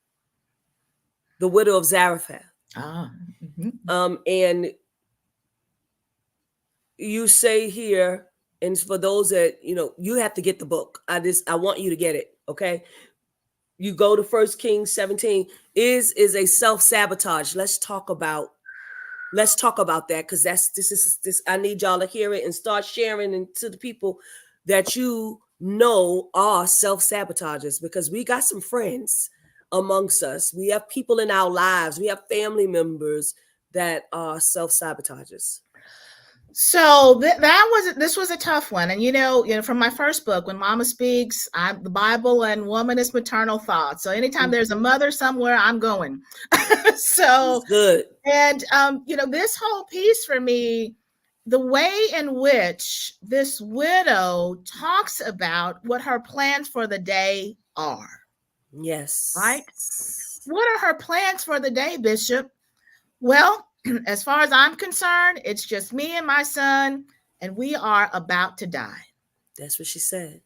the widow of Zarephath. And you say here, and for those that, you have to get the book. I want you to get it. Okay. You go to 1 Kings 17 is a self-sabotage. Let's talk about that, because this I need y'all to hear it and start sharing it to the people that are self-sabotagers, because we got some friends amongst us. We have people in our lives. We have family members that are self-sabotagers. So this was a tough one. And from my first book, When Mama Speaks, the Bible and Woman is Maternal Thought. So anytime there's a mother somewhere, I'm going. So that's good. And this whole piece for me, the way in which this widow talks about what her plans for the day are. Yes. Right? What are her plans for the day, Bishop? Well, as far as I'm concerned, it's just me and my son, and we are about to die. That's what she said.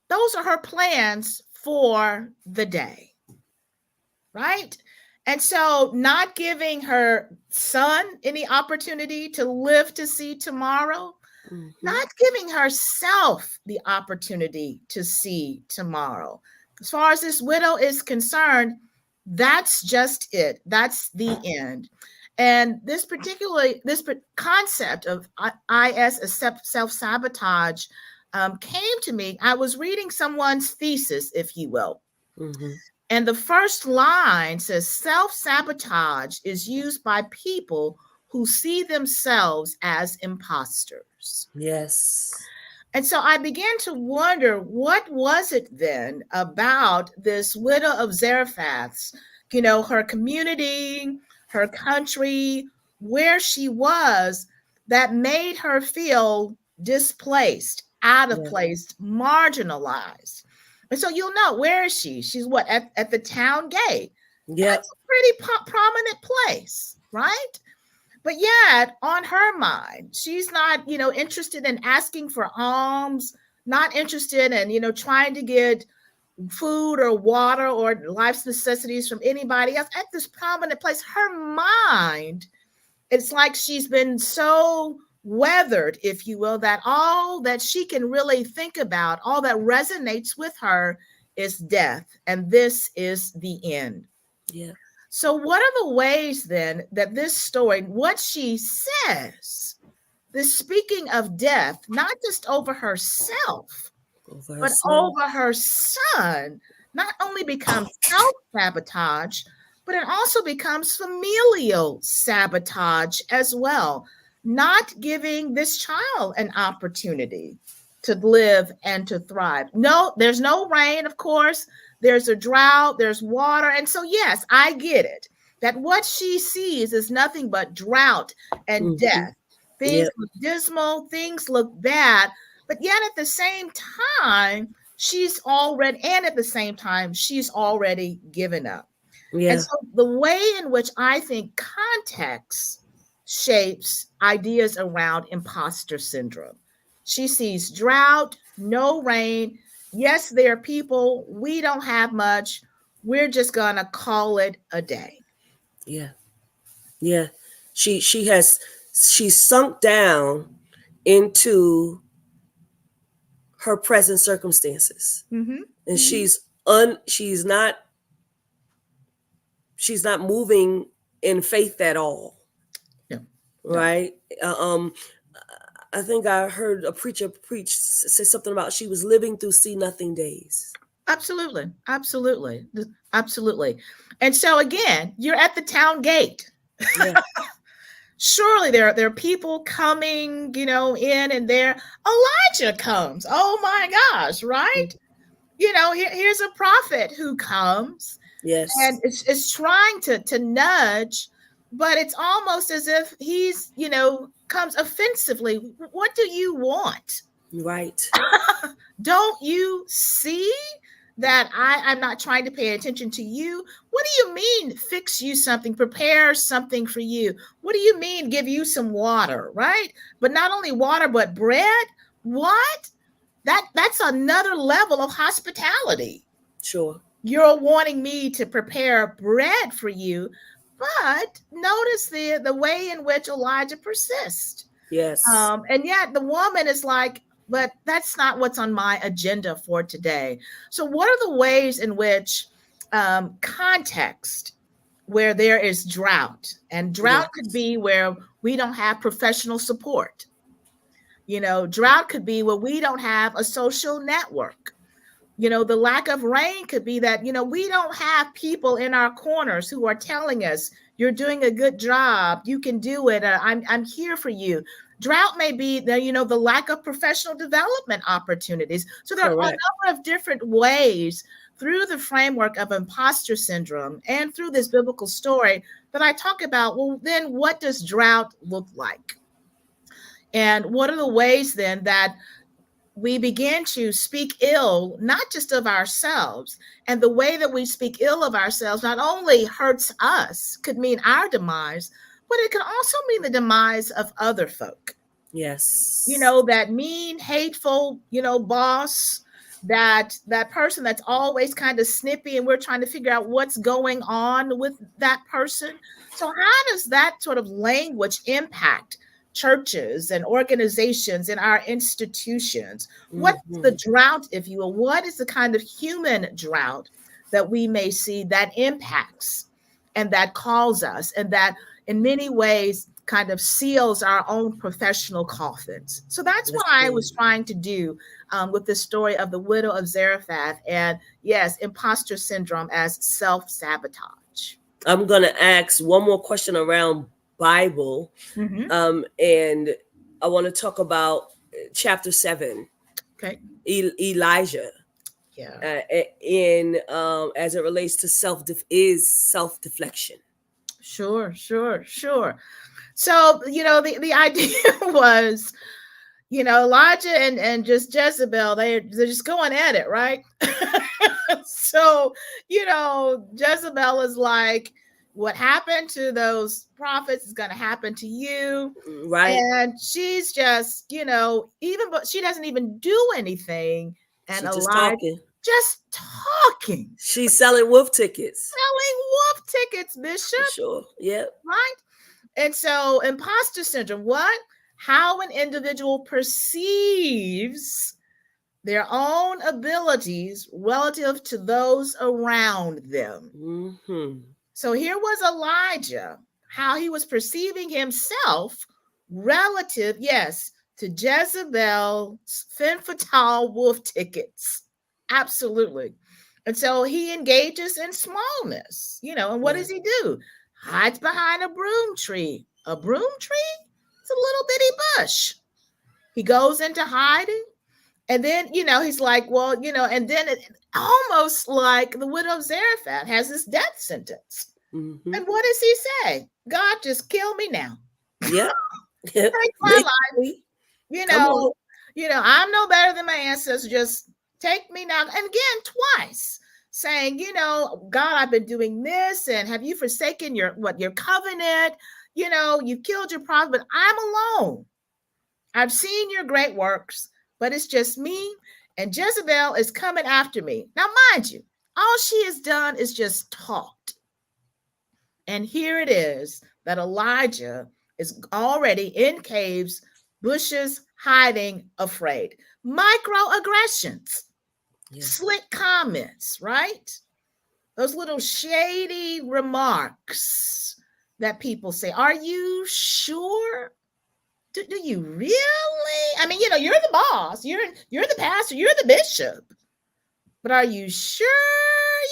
Those are her plans for the day. Right? And so not giving her son any opportunity to live to see tomorrow, not giving herself the opportunity to see tomorrow. As far as this widow is concerned, that's just it. That's the end. And this concept of self-sabotage came to me. I was reading someone's thesis, if you will. And the first line says, self-sabotage is used by people who see themselves as imposters. Yes. And so I began to wonder, what was it then about this widow of Zarephath, her community, her country, where she was, that made her feel displaced, out of place, marginalized. And so you'll know, where is she? She's what, at the town gate? Yeah, that's a pretty prominent place, right? But yet, on her mind, she's not, interested in asking for alms, not interested in, trying to get food or water or life's necessities from anybody else. At this prominent place, her mind, it's like she's been so weathered, if you will, that all that she can really think about, all that resonates with her, is death. And this is the end. Yeah. So what are the ways then that this story, what she says, this speaking of death, not just over herself, but over her son, not only becomes self-sabotage, but it also becomes familial sabotage as well. Not giving this child an opportunity to live and to thrive. No, there's no rain, of course. There's a drought, there's water. And so, yes, I get it, that what she sees is nothing but drought and death. Things look dismal, things look bad, but yet at the same time, she's already given up. And Yeah. so the way in which I think context shapes ideas around imposter syndrome. She sees drought, no rain. Yes, there are people, we don't have much. We're just going to call it a day. Yeah. Yeah. She's sunk down into her present circumstances. Mm-hmm. And Mm-hmm. she's not moving in faith at all. No, no. Right? I think I heard a preacher say something about she was living through see nothing days. Absolutely. Absolutely. Absolutely. And so again, you're at the town gate. Yeah. Surely there are people coming, in and there. Elijah comes. Oh my gosh, right? Here's a prophet who comes and Yes. it's trying to nudge, but it's almost as if he's, comes offensively. What do you want? Right. Don't you see that I'm not trying to pay attention to you? What do you mean fix you something, prepare something for you? What do you mean give you some water, right? But not only water, but bread? What? That's another level of hospitality. Sure. You're wanting me to prepare bread for you, but notice the way in which Elijah persists. Yes. And yet the woman is like, but that's not what's on my agenda for today. So what are the ways in which context where there is drought, and drought could be where we don't have professional support. Drought could be where we don't have a social network. The lack of rain could be that, we don't have people in our corners who are telling us, you're doing a good job, you can do it, I'm here for you. Drought may be the lack of professional development opportunities. So there are a number of different ways through the framework of imposter syndrome and through this biblical story that I talk about, well, then what does drought look like? And what are the ways then that we begin to speak ill, not just of ourselves, and the way that we speak ill of ourselves not only hurts us, could mean our demise, but it can also mean the demise of other folk. Yes. That mean, hateful, boss, that person that's always kind of snippy, and we're trying to figure out what's going on with that person. So how does that sort of language impact churches and organizations and our institutions? What's the drought, if you will? What is the kind of human drought that we may see that impacts and that calls us, and that in many ways kind of seals our own professional coffins? So that's what I was trying to do with the story of the widow of Zarephath, and yes, imposter syndrome as self-sabotage. I'm going to ask one more question around Bible. Mm-hmm. And I want to talk about chapter 7. Okay. Elijah. Yeah. In as it relates to self-deflection. Sure. So, the idea was, Elijah and just Jezebel, they're just going at it, right? So, Jezebel is like, what happened to those prophets is going to happen to you. Right. And she's just, but she doesn't even do anything. And she's Elijah just talking. She's selling wolf tickets. Bishop. Sure. Yeah. Right. And so imposter syndrome, what? How an individual perceives their own abilities relative to those around them. Mm-hmm. So here was Elijah, how he was perceiving himself relative, yes, to Jezebel's femme fatale wolf tickets. Absolutely. And so he engages in smallness, and what does he do? Hides behind a broom tree. A broom tree? It's a little bitty bush. He goes into hiding. And then, he's like, well, and then it almost like the widow of Zarephath has this death sentence. Mm-hmm. And what does he say? God, just kill me now. Yeah. Take my life. I'm no better than my ancestors. Just take me now. And again, twice. saying, God, I've been doing this, and have you forsaken your covenant? You've killed your prophet, but I'm alone. I've seen your great works, but it's just me, and Jezebel is coming after me. Now, mind you, all she has done is just talked. And here it is that Elijah is already in caves, bushes, hiding, afraid. Microaggressions, slick comments, right? Those little shady remarks that people say. Are you sure? Do you really? I mean, you're the boss. You're the pastor. You're the bishop. But are you sure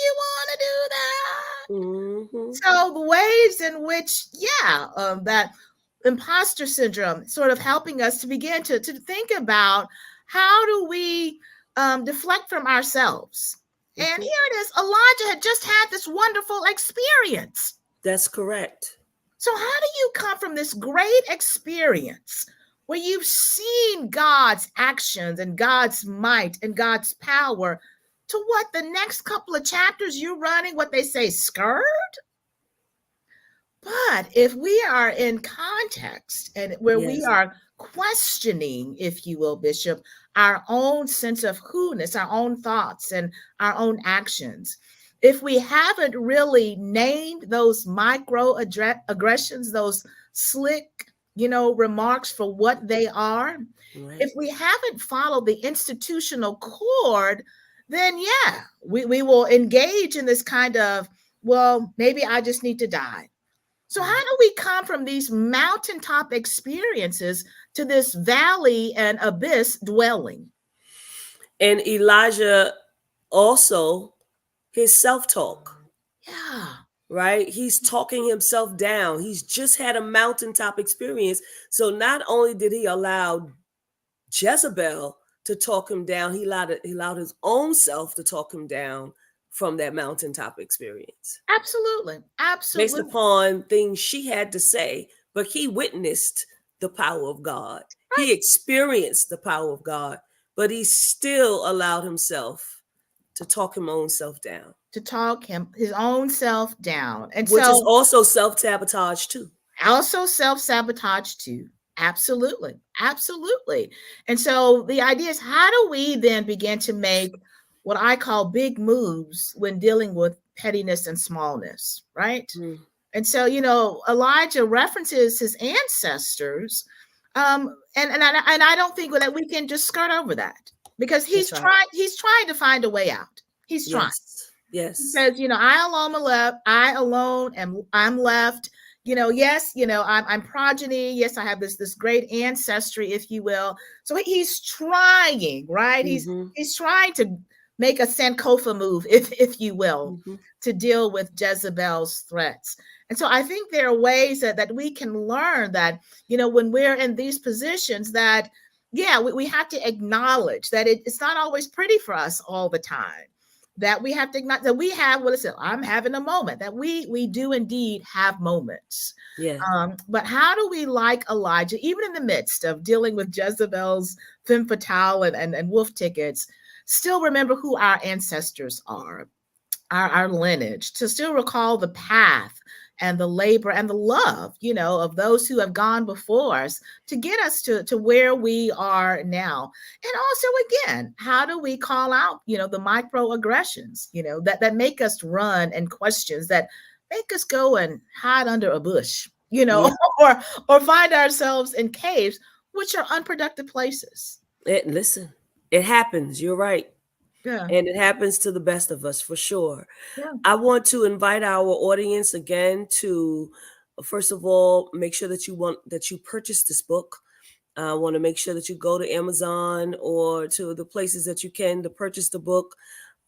you want to do that? Mm-hmm. So the ways in which, that imposter syndrome sort of helping us to begin to think about how do we deflect from ourselves. Mm-hmm. And here it is. Elijah had just had this wonderful experience. That's correct. So how do you come from this great experience where you've seen God's actions and God's might and God's power to what the next couple of chapters you're running, what they say, scared? But if we are in context and where we are questioning, if you will, Bishop, our own sense of who-ness, our own thoughts and our own actions, if we haven't really named those microaggressions, those slick, remarks for what they are, if we haven't followed the institutional cord, then we will engage in this kind of, well, maybe I just need to die. So how do we come from these mountaintop experiences to this valley and abyss dwelling? And Elijah also, his self-talk. Yeah. Right? He's talking himself down. He's just had a mountaintop experience. So not only did he allow Jezebel to talk him down, he allowed his own self to talk him down from that mountaintop experience. Absolutely. Based upon things she had to say, but he witnessed the power of God. Right. He experienced the power of God, but he still allowed himself to talk his own self down. To talk his own self down. And which is also self-sabotage too. Also self-sabotage too. Absolutely. Absolutely. And so the idea is, how do we then begin to make what I call big moves when dealing with pettiness and smallness, right? Mm. And so, Elijah references his ancestors, and I don't think that we can just skirt over that, because he's trying to find a way out. He's trying. Yes. He says, I alone I'm left. I'm progeny. Yes, I have this great ancestry, if you will. So he's trying, right? Mm-hmm. He's trying to make a Sankofa move, if you will, mm-hmm. to deal with Jezebel's threats. And so I think there are ways that we can learn that, when we're in these positions, that, we have to acknowledge that it's not always pretty for us all the time. That we have to acknowledge that we have, I'm having a moment, that we do indeed have moments. Yeah. But how do we, like Elijah, even in the midst of dealing with Jezebel's femme fatale and wolf tickets, still remember who our ancestors are, our lineage, to still recall the path and the labor and the love, of those who have gone before us to get us to where we are now. And also, again, how do we call out, the microaggressions, that make us run, and questions that make us go and hide under a bush, or find ourselves in caves, which are unproductive places. Listen, it happens. You're right. Yeah. And it happens to the best of us, for sure. Yeah. I want to invite our audience again to, first of all, make sure that you purchase this book. I want to make sure that you go to Amazon or to the places that you can to purchase the book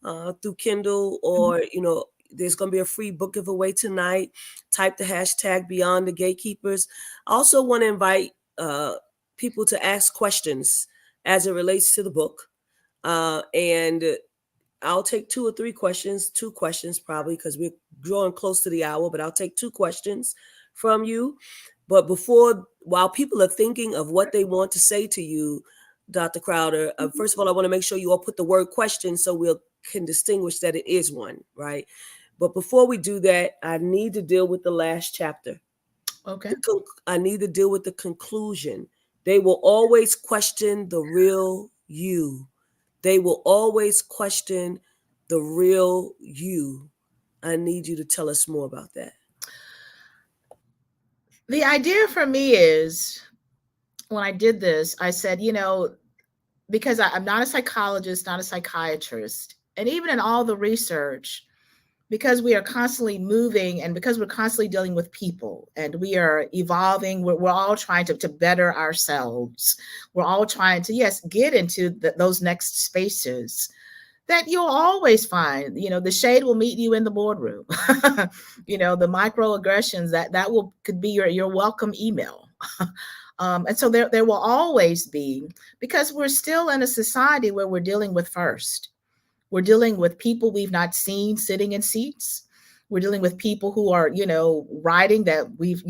through Kindle, or, mm-hmm. There's going to be a free book giveaway tonight. Type the hashtag Beyond the Gatekeepers. I also want to invite people to ask questions as it relates to the book. And I'll take 2 or 3 questions, 2 questions probably, because we're drawing close to the hour, but I'll take 2 questions from you. But while people are thinking of what they want to say to you, Dr. Crowder, first of all, I want to make sure you all put the word question, so we'll can distinguish that it is one, right? But before we do that, I need to deal with the last chapter. Okay. I need to deal with the conclusion. They will always question the real you. They will always question the real you. I need you to tell us more about that. The idea for me is, when I did this, I said, because I'm not a psychologist, not a psychiatrist, and even in all the research, because we are constantly moving and because we're constantly dealing with people and we are evolving, we're all trying to better ourselves. We're all trying to, yes, get into those next spaces that you'll always find, the shade will meet you in the boardroom. The microaggressions that could be your welcome email. And so there will always be, because we're still in a society where we're dealing with first. We're dealing with people we've not seen sitting in seats. We're dealing with people who are, writing that we've,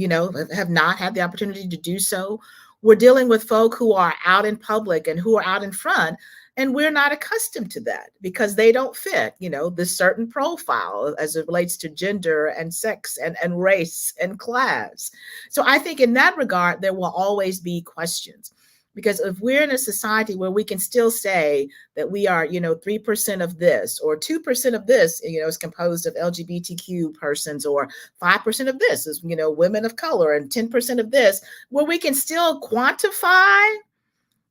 have not had the opportunity to do so. We're dealing with folk who are out in public and who are out in front. And we're not accustomed to that because they don't fit, this certain profile as it relates to gender and sex and race and class. So I think in that regard, there will always be questions. Because if we're in a society where we can still say that we are, 3% of this or 2% of this, is composed of LGBTQ persons, or 5% of this is, women of color, and 10% of this, where we can still quantify,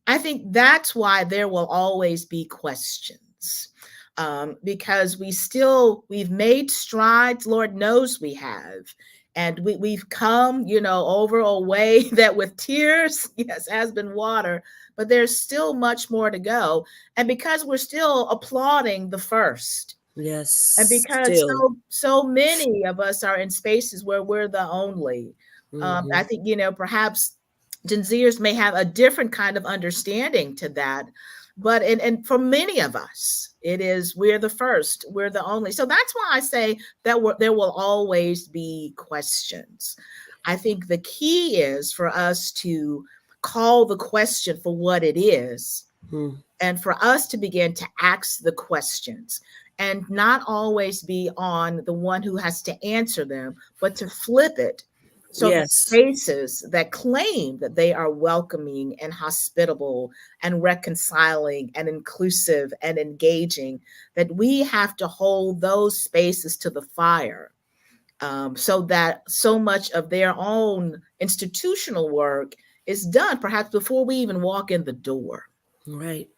I think that's why there will always be questions. Because we've made strides, Lord knows we have. And we've come, over a way that with tears, yes, has been water, but there's still much more to go. And because we're still applauding the first. Yes. And because Still. so many of us are in spaces where we're the only. I think, perhaps Gen Zers may have a different kind of understanding to that. But and for many of us, it is we're the first, we're the only. So that's why I say that there will always be questions. I think the key is for us to call the question for what it is, and for us to begin to ask the questions and not always be on the one who has to answer them, but to flip it. So the spaces that claim that they are welcoming and hospitable and reconciling and inclusive and engaging, that we have to hold those spaces to the fire, so that so much of their own institutional work is done perhaps before we even walk in the door. Right.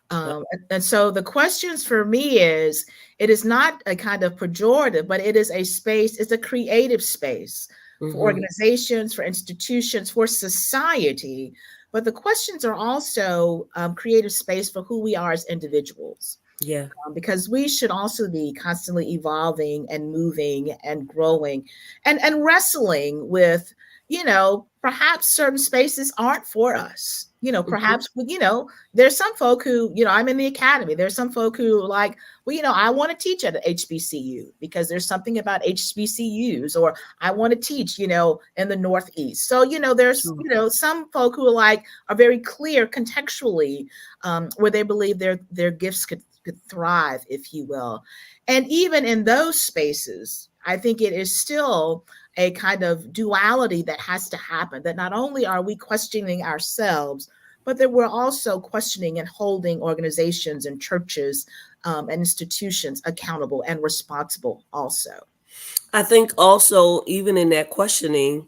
And so the questions for me is, it is not a kind of pejorative, but it is a space, it's a creative space for organizations, for institutions, for society. But the questions are also creative space for who we are as individuals. Yeah. Because we should also be constantly evolving and moving and growing and wrestling with, perhaps certain spaces aren't for us. Perhaps, there's some folk who, I'm in the academy. There's some folk who like, I want to teach at an HBCU because there's something about HBCUs, or I want to teach, in the Northeast. So, there's, some folk who are very clear contextually, where they believe their gifts could thrive, if you will. And even in those spaces, I think it is still a kind of duality that has to happen, that not only are we questioning ourselves, but that we're also questioning and holding organizations and churches and institutions accountable and responsible also. I think also, even in that questioning,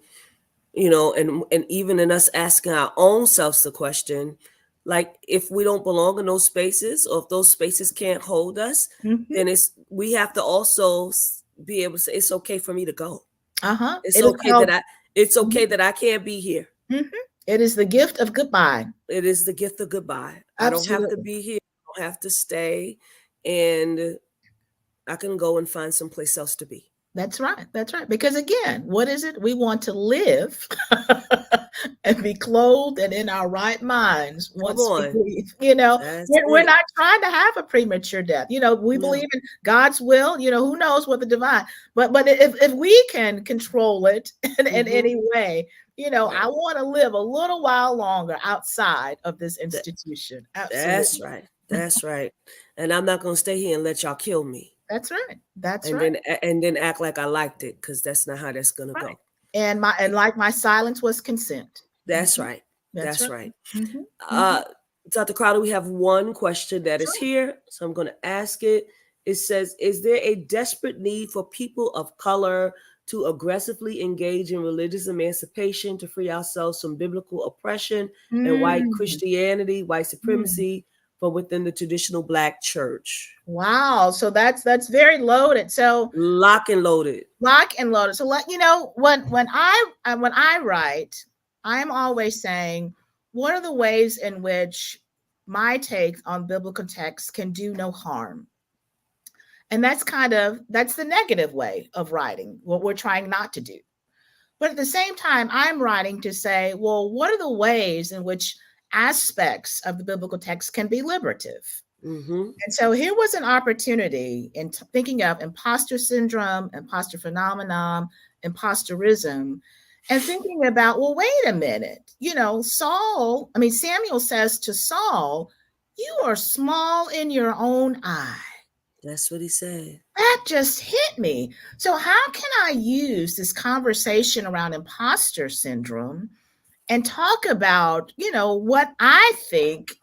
and even in us asking our own selves the question, like, if we don't belong in those spaces, or if those spaces can't hold us, then we have to also be able to say, it's okay for me to go. It's okay that I can't be here. It is the gift of goodbye. It is the gift of goodbye. Absolutely. I don't have to be here. I don't have to stay, and I can go and find someplace else to be. That's right. That's right. Because again, what is it? We want to live and be clothed and in our right minds once we leave. We're not trying to have a premature death. We believe in God's will. Who knows what the divine. But if we can control it in any way, I want to live a little while longer outside of this institution. Absolutely. That's right. That's right. and I'm not gonna stay here and let y'all kill me, That's right. That's and right. then act like I liked it, because that's not how that's gonna Right. go. And like my silence was consent. That's Mhm. right. That's That's right. right. Hmm. Hmm. Uh, Dr. Crowder, we have one question that is Sure. here, so I'm going to ask it. It says, is there a desperate need for people of color to aggressively engage in religious emancipation to free ourselves from biblical oppression and white Mm. Christianity, white Mm. supremacy from within the traditional Black church? Wow. So that's very loaded. So Lock and loaded. lock and loaded. So let you know when I write, I'm always saying, what are the ways in which my take on biblical text can do no harm? And that's the negative way of writing, what we're trying not to do. But at the same time, I'm writing to say, well, what are the ways in which aspects of the biblical text can be liberative? Mm-hmm. And so here was an opportunity in thinking of imposter syndrome, imposter phenomenon, imposterism, and thinking about, well, wait a minute. Samuel says to Saul, you are small in your own eye. That's what he said. That just hit me. So, how can I use this conversation around imposter syndrome and talk about, what I think,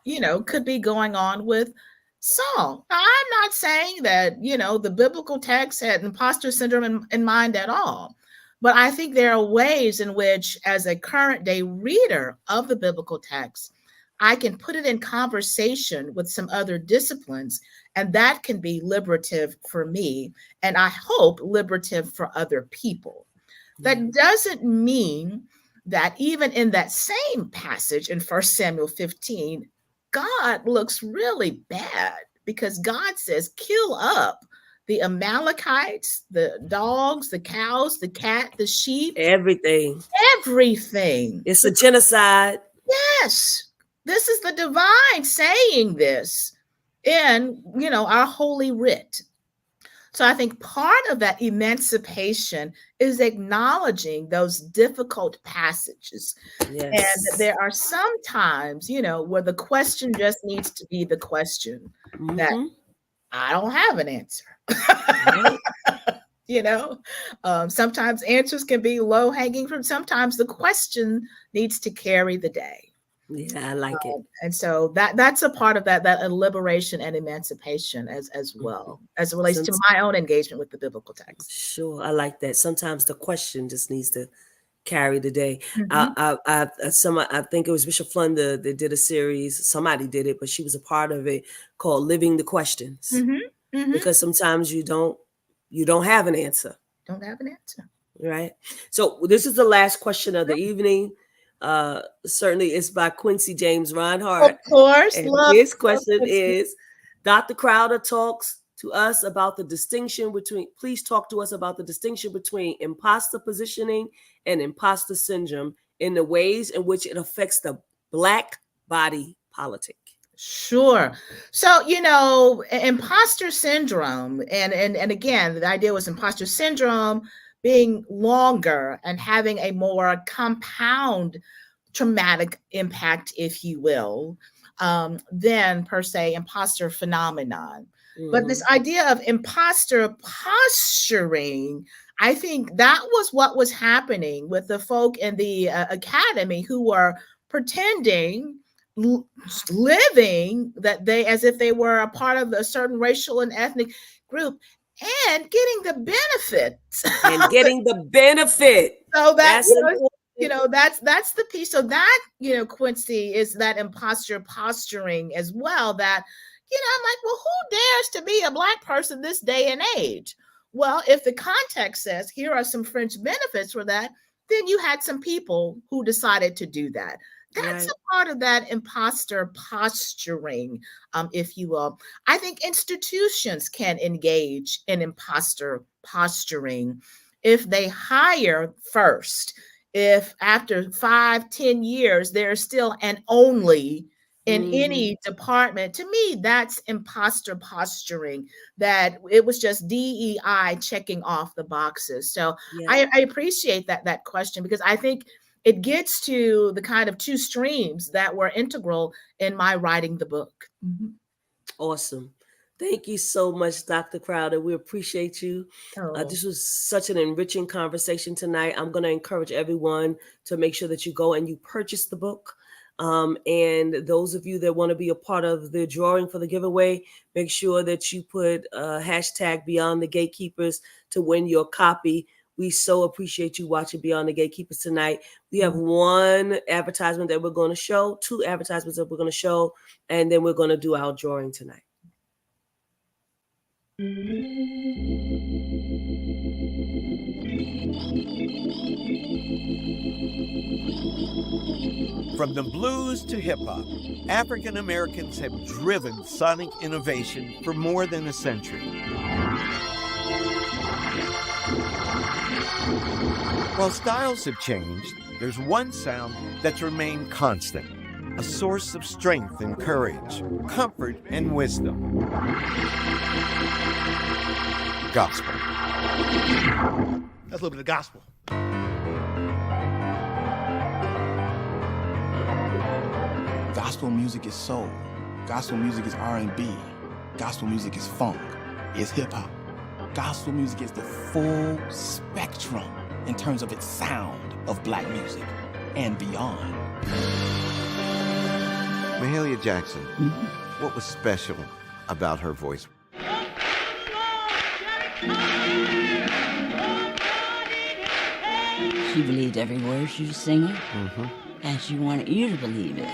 could be going on with Saul? Now, I'm not saying that, the biblical text had imposter syndrome in mind at all. But I think there are ways in which, as a current day reader of the biblical text, I can put it in conversation with some other disciplines, and that can be liberative for me, and I hope liberative for other people. Yeah. That doesn't mean that even in that same passage in 1 Samuel 15, God looks really bad, because God says, kill up the Amalekites, the dogs, the cows, the cat, the sheep, Everything. everything. It's a genocide. Yes, this is the divine saying this in, our holy writ. So I think part of that emancipation is acknowledging those difficult passages. And Yes. there are some times, where the question just needs to be the question that Mm-hmm. I don't have an answer. Right. you know, Sometimes answers can be low hanging fruit. Sometimes the question needs to carry the day. Yeah, I like it. And so that's a part of that liberation and emancipation as Mhm. well, as it relates Some, to my own engagement with the biblical text. sure, I like that. Sometimes the question just needs to carry the day. Hmm. I think it was Bishop Flunder that did a series. Somebody did it, but she was a part of it, called "Living the Questions," Hmm. Hmm. because sometimes you don't have an answer, Don't have an answer. right? So this is the last question of the evening. Certainly, it's by Quincy James Of Reinhardt, course, and love, his love question Quincy. is: Dr. Crowder talks to us about the distinction between. Please talk to us about the distinction between imposter positioning and imposter syndrome in the ways in which it affects the Black body politic. Sure. So, imposter syndrome, and again, the idea was imposter syndrome being longer and having a more compound traumatic impact, if you will, than per se imposter phenomenon. But this Mm-hmm. idea of imposter posturing, I think that was what was happening with the folk in the academy who were pretending, living that they as if they were a part of a certain racial and ethnic group, and getting the benefits. And getting the benefit. So that, That's important. that's the piece. So that, Quincy, is that imposter posturing as well. That, I'm like, well, who dares to be a Black person this day and age? Well, if the context says here are some fringe benefits for that, then you had some people who decided to do that. That's Right. a part of that imposter posturing, if you will. I think institutions can engage in imposter posturing if they hire first. If after 5-10 years there's still an only in Mm-hmm. any department, to me that's imposter posturing, that it was just DEI checking off the boxes. So Yeah. I appreciate that question, because I think it gets to the kind of two streams that were integral in my writing the book. Mhm. Awesome. Thank you so much, Dr. Crowder. We appreciate you. Oh. This was such an enriching conversation tonight. I'm going to encourage everyone to make sure that you go and you purchase the book. And those of you that want to be a part of the drawing for the giveaway, make sure that you put hashtag Beyond the Gatekeepers to win your copy. We so appreciate you watching Beyond the Gatekeepers tonight. We have one advertisement that we're going to show, two advertisements that we're going to show, and then we're going to do our drawing tonight. From the blues to hip-hop, African Americans have driven sonic innovation for more than a century. While styles have changed, there's one sound that's remained constant, a source of strength and courage, comfort and wisdom. Gospel. That's a little bit of gospel. Gospel music is soul. Gospel music is R&B. Gospel music is funk. It's hip-hop. Gospel music is the full spectrum in terms of its sound of black music and beyond. Mahalia Jackson, what was special about her voice? She believed every word she was singing, and she wanted you to believe it.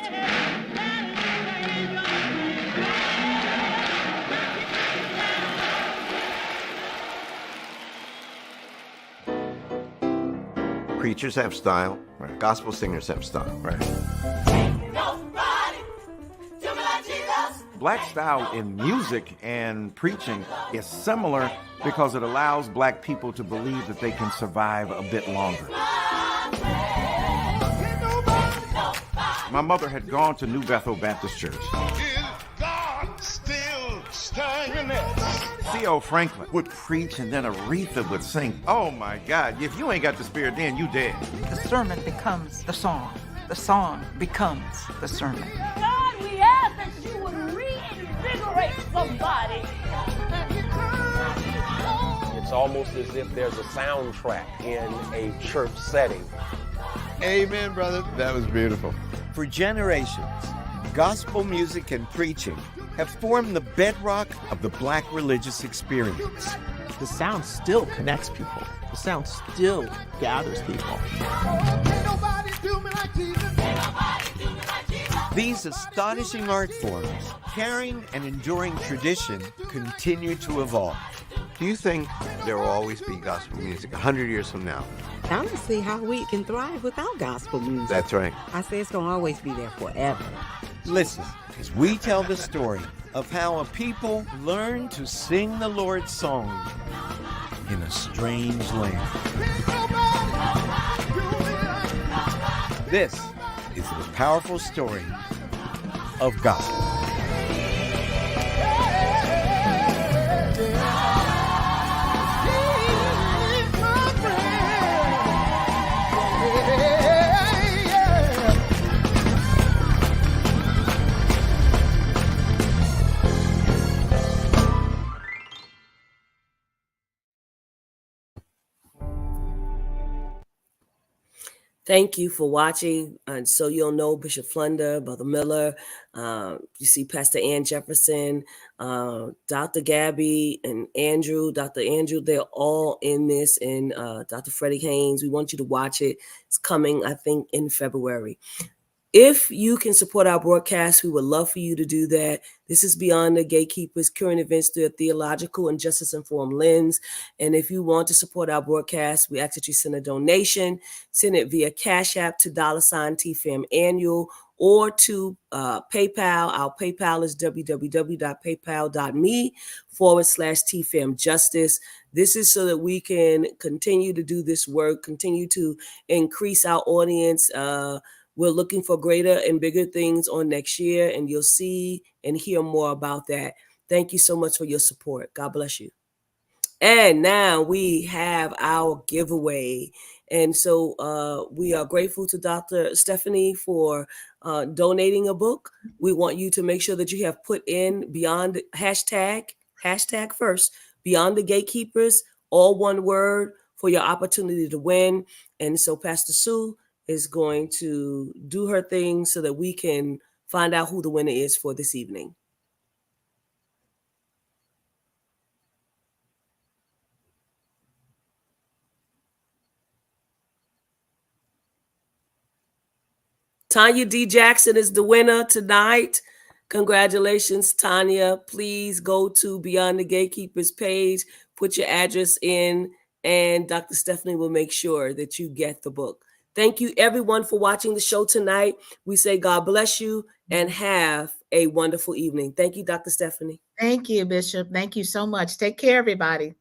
Preachers have style, right. Gospel singers have style. Right. Black style in music and preaching is similar because it allows black people to believe that they can survive a bit longer. My mother had gone to New Bethel Baptist Church. Is God still standing there? Theo Franklin would preach and then Aretha would sing. Oh my God, if you ain't got the spirit then, you dead. The sermon becomes the song. The song becomes the sermon. God, we ask that you would reinvigorate somebody. It's almost as if there's a soundtrack in a church setting. Amen, brother. That was beautiful. For generations, gospel music and preaching have formed the bedrock of the black religious experience. The sound still connects people. The sound still gathers people. These astonishing art forms, carrying an enduring tradition, continue to evolve. Do you think there will always be gospel music 100 years from now? I don't see how we can thrive without gospel music. That's right. I say it's going to always be there forever. Listen, as we tell the story of how a people learn to sing the Lord's song in a strange land. This is the powerful story of gospel. Thank you for watching. And so you'll know Bishop Flunder, Brother Miller, you see Pastor Ann Jefferson, Dr. Gabby and Andrew, Dr. Andrew, they're all in this, and Dr. Freddie Haynes. We want you to watch it. It's coming, I think, in February. If you can support our broadcast, we would love for you to do that. This is Beyond the Gatekeepers, current events through a theological and justice-informed lens. And if you want to support our broadcast, we ask that you send a donation. Send it via Cash App to $TFAM annual or to PayPal. Our PayPal is www.paypal.me/TFAM justice. This is so that we can continue to do this work, continue to increase our audience. We're looking for greater and bigger things on next year, and you'll see and hear more about that. Thank you so much for your support. God bless you. And now we have our giveaway. And so we are grateful to Dr. Stephanie for donating a book. We want you to make sure that you have put in beyond hashtag hashtag first, Beyond the Gatekeepers, all one word, for your opportunity to win. And so Pastor Sue is going to do her thing so that we can find out who the winner is for this evening. Tanya D. Jackson is the winner tonight. Congratulations, Tanya. Please go to Beyond the Gatekeepers page, put your address in, and Dr. Stephanie will make sure that you get the book. Thank you, everyone, for watching the show tonight. We say God bless you and have a wonderful evening. Thank you, Dr. Stephanie. Thank you, Bishop. Thank you so much. Take care, everybody.